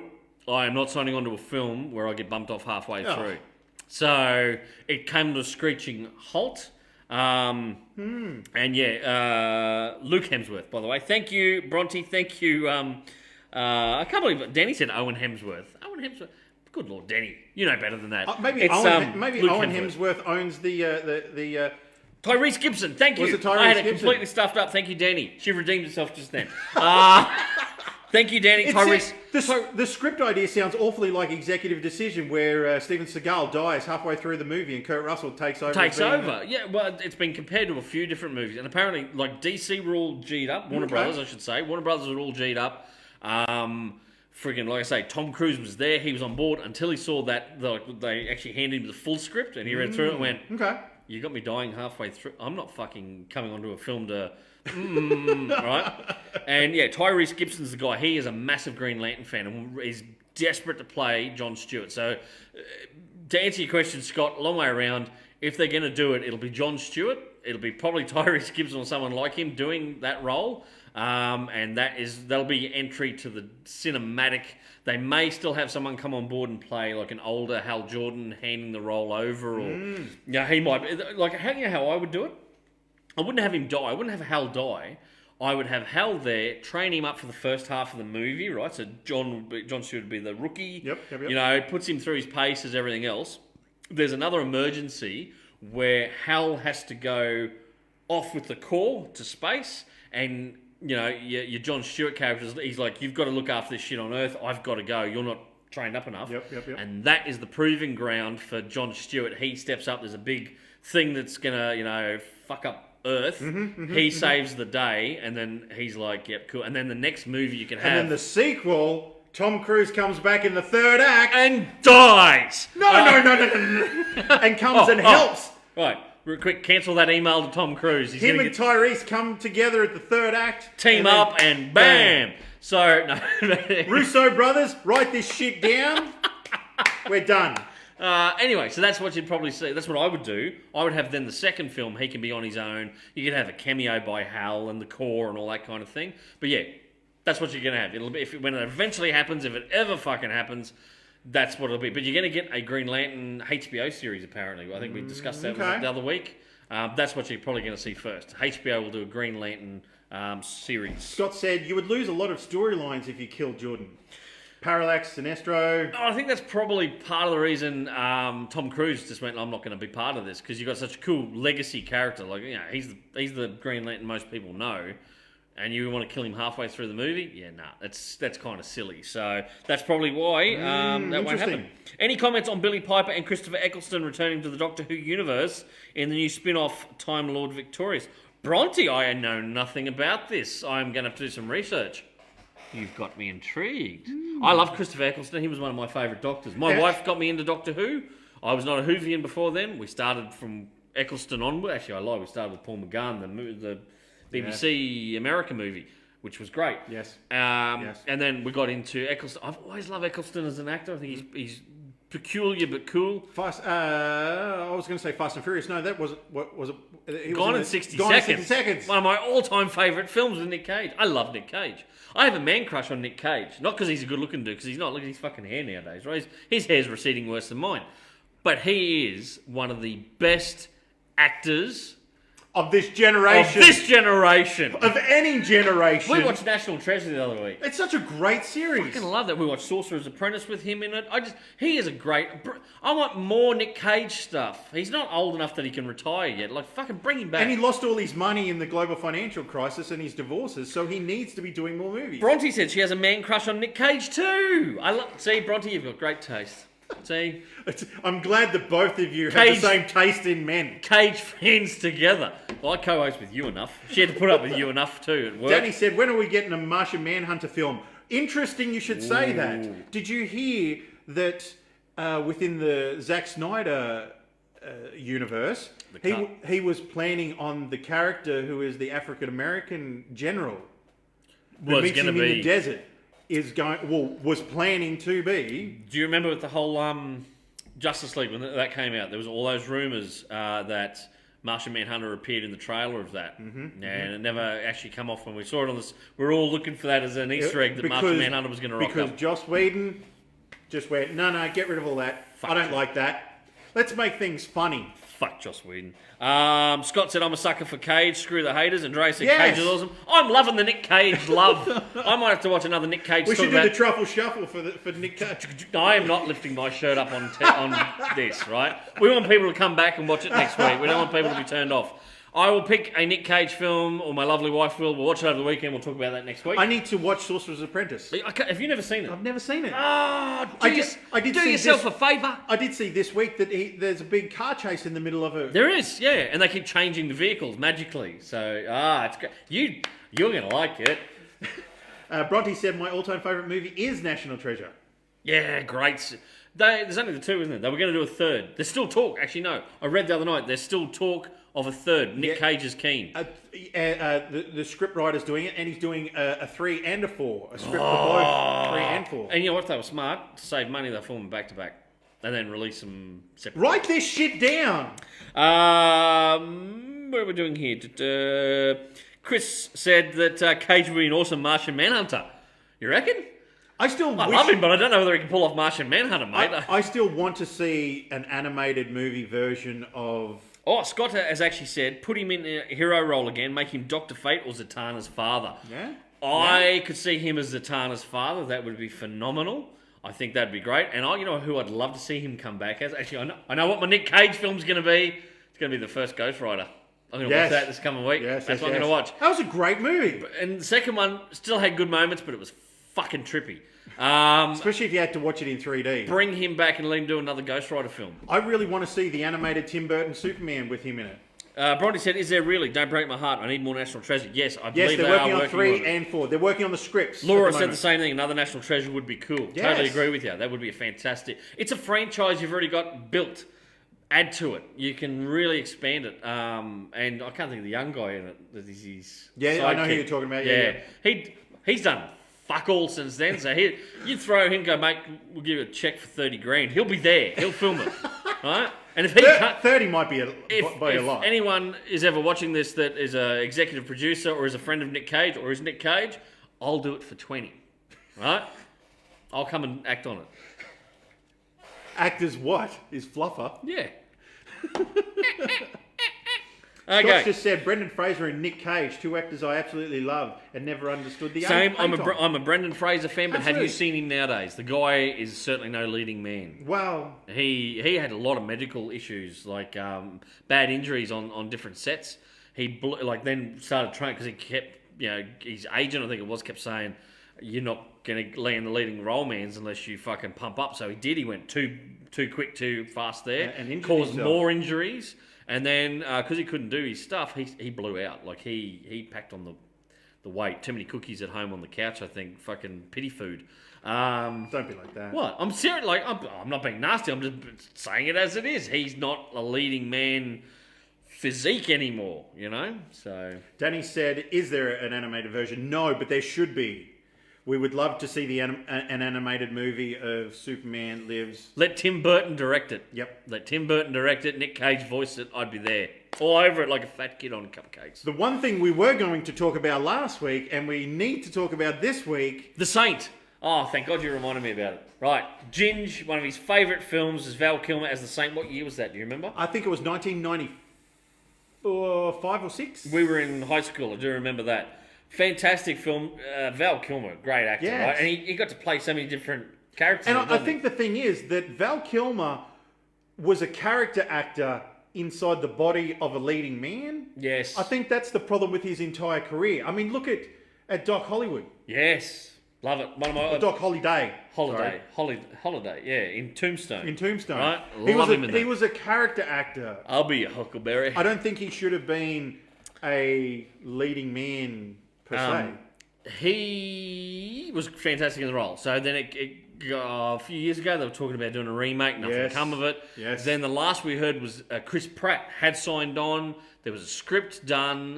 I am not signing on to a film where I get bumped off halfway through." So it came to a screeching halt. And yeah, Luke Hemsworth, by the way. Thank you, Bronte. Thank you. I can't believe it. Danny said Owen Hemsworth. Owen Hemsworth. Good Lord, Danny. You know better than that. Maybe Owen Hemsworth owns the Tyrese Gibson. Thank you. I had it completely stuffed up. Thank you, Danny. She redeemed herself just then. Thank you, Danny. Tyrese. The script idea sounds awfully like Executive Decision, where Steven Seagal dies halfway through the movie and Kurt Russell takes over. Yeah, well, it's been compared to a few different movies. And apparently, like, DC were all G'd up. Warner Brothers, I should say. Warner Brothers were all G'd up. Friggin', like I say, Tom Cruise was there. He was on board until he saw that they actually handed him the full script, and he read through it and went, "Okay, you got me dying halfway through. I'm not fucking coming onto a film to." Right? And yeah, Tyrese Gibson's the guy. He is a massive Green Lantern fan and is desperate to play John Stewart. So, to answer your question, Scott, long way around. If they're going to do it, it'll be John Stewart. It'll be probably Tyrese Gibson or someone like him doing that role. And that'll be entry to the cinematic. They may still have someone come on board and play like an older Hal Jordan handing the role over, or he might be like how I would do it. I wouldn't have him die. I wouldn't have Hal die. I would have Hal there, train him up for the first half of the movie, right? So John Stewart would be the rookie. Yep. You know, puts him through his paces, everything else. There's another emergency where Hal has to go off with the Corps to space, and you know, your John Stewart character, he's like, you've got to look after this shit on Earth. I've got to go. You're not trained up enough. Yep. And that is the proving ground for John Stewart. He steps up. There's a big thing that's going to, fuck up Earth. He saves the day, and then he's like, yep, cool. And then the next movie you can have. And then the sequel, Tom Cruise comes back in the third act. And dies. No. And comes and helps. Right. Real quick, cancel that email to Tom Cruise. Him and Tyrese come together at the third act. Team up and bam. So, no. Russo brothers, write this shit down. We're done. Anyway, so that's what you'd probably see. That's what I would do. I would have then the second film, he can be on his own. You could have a cameo by Hal and the Corps and all that kind of thing. But yeah, that's what you're going to have. It'll be when it eventually happens, if it ever fucking happens, that's what it'll be. But you're going to get a Green Lantern HBO series, apparently. I think we discussed that the other week. That's what you're probably going to see first. HBO will do a Green Lantern series. Scott said, you would lose a lot of storylines if you killed Jordan. Parallax, Sinestro. Oh, I think that's probably part of the reason Tom Cruise just went, I'm not going to be part of this, because you've got such a cool legacy character. Like, he's the Green Lantern most people know. And you want to kill him halfway through the movie? Yeah, that's kind of silly. So that's probably why that won't happen. Any comments on Billie Piper and Christopher Eccleston returning to the Doctor Who universe in the new spin-off Time Lord Victorious? Bronte, I know nothing about this. I'm going to have to do some research. You've got me intrigued. I love Christopher Eccleston. He was one of my favourite Doctors. My wife got me into Doctor Who. I was not a Whovian before then. We started from Eccleston onward. Actually, I lied. We started with Paul McGann, the BBC American movie, which was great. Yes. And then we got into Eccleston. I've always loved Eccleston as an actor. I think he's peculiar but cool. I was going to say Fast and Furious. No, that wasn't. What was it? Gone in 60 Seconds. One of my all-time favourite films with Nick Cage. I love Nick Cage. I have a man crush on Nick Cage. Not because he's a good-looking dude, because he's not. Look at his fucking hair nowadays, right? His hair's receding worse than mine. But he is one of the best actors of this generation. Of any generation. We watched National Treasure the other week. It's such a great series. I fucking love that. We watched Sorcerer's Apprentice with him in it. He is a great... I want more Nick Cage stuff. He's not old enough that he can retire yet. Like, fucking bring him back. And he lost all his money in the global financial crisis and his divorces, so he needs to be doing more movies. Bronte said she has a man crush on Nick Cage too. See, Bronte, you've got great taste. See? I'm glad that both of you have the same taste in men. Cage fans together. Well, I co-host with you enough. She had to put up with you enough too at work. Danny said, when are we getting a Martian Manhunter film? Interesting you should say that. Did you hear that within the Zack Snyder universe, he was planning on the character who is the African American general who meets him in the desert was planning to be. Do you remember with the whole Justice League when that came out? There was all those rumours that Martian Manhunter appeared in the trailer of that, and it never actually come off when we saw it on this. We were all looking for that as an Easter egg that Martian Manhunter was going to rock up. Because Joss Whedon just went, no, get rid of all that. I don't like that. Let's make things funny. Fuck Joss Whedon. Scott said, I'm a sucker for Cage. Screw the haters. And Dre said, Cage is awesome. I'm loving the Nick Cage love. I might have to watch another Nick Cage. We should do the truffle shuffle for Nick Cage. I am not lifting my shirt up on this, right? We want people to come back and watch it next week. We don't want people to be turned off. I will pick a Nick Cage film, or my lovely wife will. We'll watch it over the weekend. We'll talk about that next week. I need to watch Sorcerer's Apprentice. Have you never seen it? I've never seen it. Oh, I did do see yourself a favour. I did see this week that there's a big car chase in the middle of it. There is, yeah, and they keep changing the vehicles magically. So, it's great. You're going to like it. Bronte said my all-time favourite movie is National Treasure. Yeah, great. There's only the two, isn't there? They were going to do a third. There's still talk. Actually, no. I read the other night. There's still talk of a third. Nick Cage is keen. The script writer's doing it, and he's doing a 3 and a 4. A script for both 3 and 4. And you know what? They were smart. To save money, they film them back to back. And then release them separately. Write this shit down! What are we doing here? Chris said that Cage would be an awesome Martian Manhunter. You reckon? I love him, but I don't know whether he can pull off Martian Manhunter, mate. I still want to see an animated movie version of... Oh, Scott has actually said, put him in a hero role again, make him Dr. Fate or Zatanna's father. Yeah? I could see him as Zatanna's father. That would be phenomenal. I think that'd be great. And you know who I'd love to see him come back as? Actually, I know what my Nick Cage film's going to be. It's going to be the first Ghost Rider. I'm going to watch that this coming week. That's what I'm going to watch. That was a great movie. And the second one still had good moments, but it was fucking trippy. Especially if you had to watch it in 3D. Bring him back and let him do another Ghost Rider film. I really want to see the animated Tim Burton Superman with him in it. Bronte said, is there really? Don't break my heart. I need more National Treasure. Yes, I believe they're they working are on 3 and 4. They're working on the scripts. Laura said the same thing. Another National Treasure would be cool. Yes. Totally agree with you. That would be a fantastic... It's a franchise you've already got built. Add to it. You can really expand it. And I can't think of the young guy in it. That is his sidekick. I know who you're talking about. Yeah. He's done fuck all since then. So you throw him, go, mate, we'll give you a check for 30 grand. He'll be there. He'll film it. Right? And if he 30 might be a lot. If anyone is ever watching this that is an executive producer or is a friend of Nick Cage or is Nick Cage, I'll do it for 20. Right? I'll come and act on it. Act as what? Is Fluffer? Yeah. Scott Okay. just said Brendan Fraser and Nick Cage, 2 actors I absolutely love and never understood the Same. I'm a a Brendan Fraser fan, but Absolutely. have you seen him nowadays? The guy is certainly no leading man. Well, He had a lot of medical issues, like bad injuries on different sets. He then started training because he kept, his agent, I think it was, kept saying, you're not going to land the leading role mans unless you fucking pump up. So he did. He went too quick, too fast there, and caused himself. more injuries. And then because he couldn't do his stuff, he blew out. Like he packed on the weight. Too many cookies at home on the couch, I think. Fucking pity food. don't be like that. What? I'm serious. Like I'm not being nasty. I'm just saying it as it is. He's not a leading man physique anymore. So Danny said, is there an animated version? No, but there should be. We would love to see an animated movie of Superman Lives. Let Tim Burton direct it. Yep. Let Tim Burton direct it. Nick Cage voice it. I'd be there. All over it like a fat kid on cupcakes. The one thing we were going to talk about last week, and we need to talk about this week... The Saint. Oh, thank God you reminded me about it. Right. Ginge, one of his favourite films is Val Kilmer as the Saint. What year was that? Do you remember? I think it was 1995 or 6. We were in high school. I do remember that. Fantastic film. Val Kilmer, great actor, Yes. right? And he got to play so many different characters. And I think the thing is that Val Kilmer was a character actor inside the body of a leading man. Yes. I think that's the problem with his entire career. I mean, look at Doc Hollywood. Yes. Love it. One of my... Doc Holiday. Holiday, yeah, in Tombstone. Right? Him in that. He was a character actor. I'll be a Huckleberry. I don't think he should have been a leading man per se. He was fantastic in the role. So then a few years ago they were talking about doing a remake. Nothing come of it. Yes. Then the last we heard was Chris Pratt had signed on. There was a script done.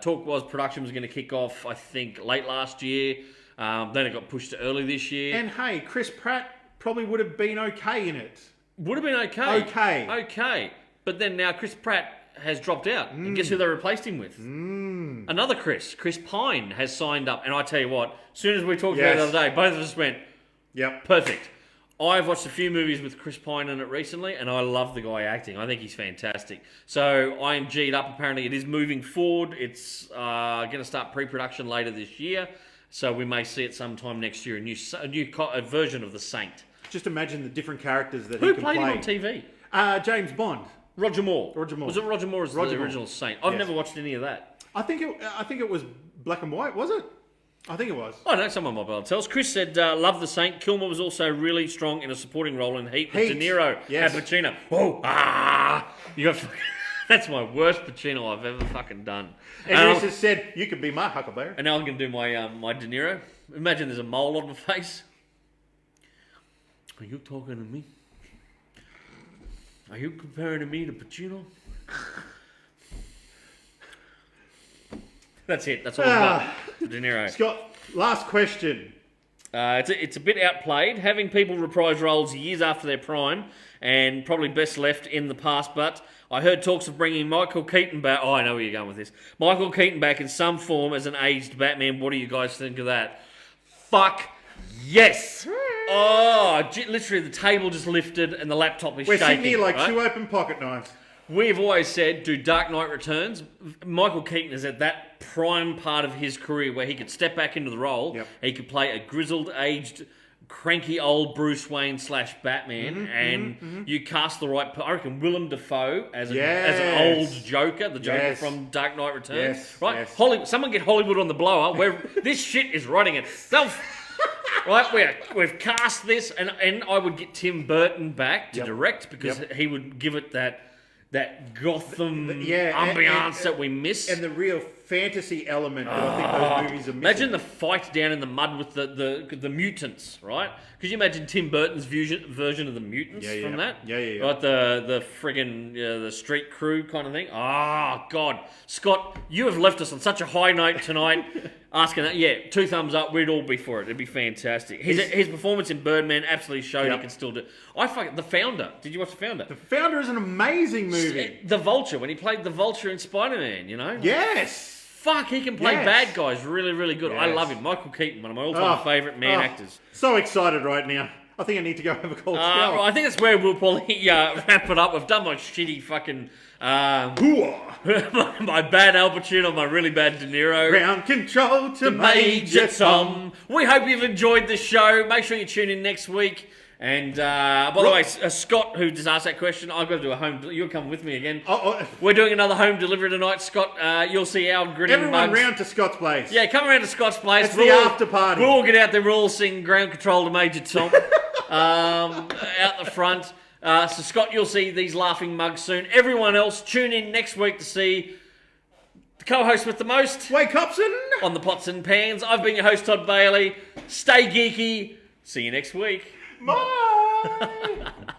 Talk was production was going to kick off, I think, late last year. Then it got pushed to early this year. And hey, Chris Pratt probably would have been okay in it. Would have been okay. Okay. But then now Chris Pratt has dropped out. And guess who they replaced him with? Another Chris. Chris Pine has signed up. And I tell you what, as soon as we talked about it the other day, both of us went, yep, perfect. I've watched a few movies with Chris Pine in it recently, and I love the guy acting. I think he's fantastic. So I am G'd up. Apparently it is moving forward. It's going to start pre-production later this year. So we may see it sometime next year, a new version of The Saint. Just imagine the different characters that Who he can played play. him on TV? James Bond. Roger Moore. Roger Moore. Was it Roger Moore as the original Saint? I've never watched any of that. I think it was black and white, was it? I think it was. I know, someone might be able to tell us. Chris said, love The Saint. Kilmer was also really strong in a supporting role in Heat with De Niro and Pacino. Whoa, you got... That's my worst Pacino I've ever fucking done. And Chris has said, you could be my Huckleberry. And now I'm going to do my my De Niro. Imagine there's a mole on my face. Are you talking to me? Are you comparing me to Pacino? That's it. That's all I've got for De Niro. Scott, last question. It's a bit outplayed, having people reprise roles years after their prime, and probably best left in the past. But I heard talks of bringing Michael Keaton back. Oh, I know where you're going with this. Michael Keaton back in some form as an aged Batman. What do you guys think of that? Fuck yes! Oh, literally the table just lifted and the laptop is We're shaking. sitting here like two open pocket knives. We've always said, do Dark Knight Returns. Michael Keaton is at that prime part of his career where he could step back into the role. Yep. He could play a grizzled, aged, cranky old Bruce Wayne / Batman, you cast the right... I reckon Willem Dafoe as an old Joker, the Joker from Dark Knight Returns. Right? Yes. Someone get Hollywood on the blower. Where this shit is running itself. Right, we've cast this, and I would get Tim Burton back to direct because he would give it that Gotham ambiance that we miss. And the real fantasy element that I think those movies are missing. Imagine the fight down in the mud with the mutants, right? Could you imagine Tim Burton's version of the mutants from that? Yeah. Right, the friggin' the street crew kind of thing. Oh, God. Scott, you have left us on such a high note tonight. Asking that, 2 thumbs up, we'd all be for it. It'd be fantastic. His performance in Birdman absolutely showed he can still do it. The Founder. Did you watch The Founder? The Founder is an amazing movie. The Vulture, when he played the Vulture in Spider-Man, you know? Yes. Fuck, he can play bad guys really, really good. I love him. Michael Keaton, one of my all-time favourite actors. So excited right now. I think I need to go have a cold spell. I think that's where we'll probably wrap it up. We've done my shitty fucking... my bad Al Pacino, my really bad De Niro. Ground control to Major Tom. We hope you've enjoyed the show. Make sure you tune in next week. And by the way, Scott, who just asked that question, I've got to do a home... You'll come with me again. We're doing another home delivery tonight, Scott. You'll see our grinning Everyone mugs. round to Scott's place. Yeah, come around to Scott's place. It's the after party. We'll all get out there. We'll all sing Ground Control to Major Tom out the front. So, Scott, you'll see these laughing mugs soon. Everyone else, tune in next week to see the co-host with the most. Wake Hobson. On the Pots and Pans. I've been your host, Todd Bailey. Stay geeky. See you next week. Bye.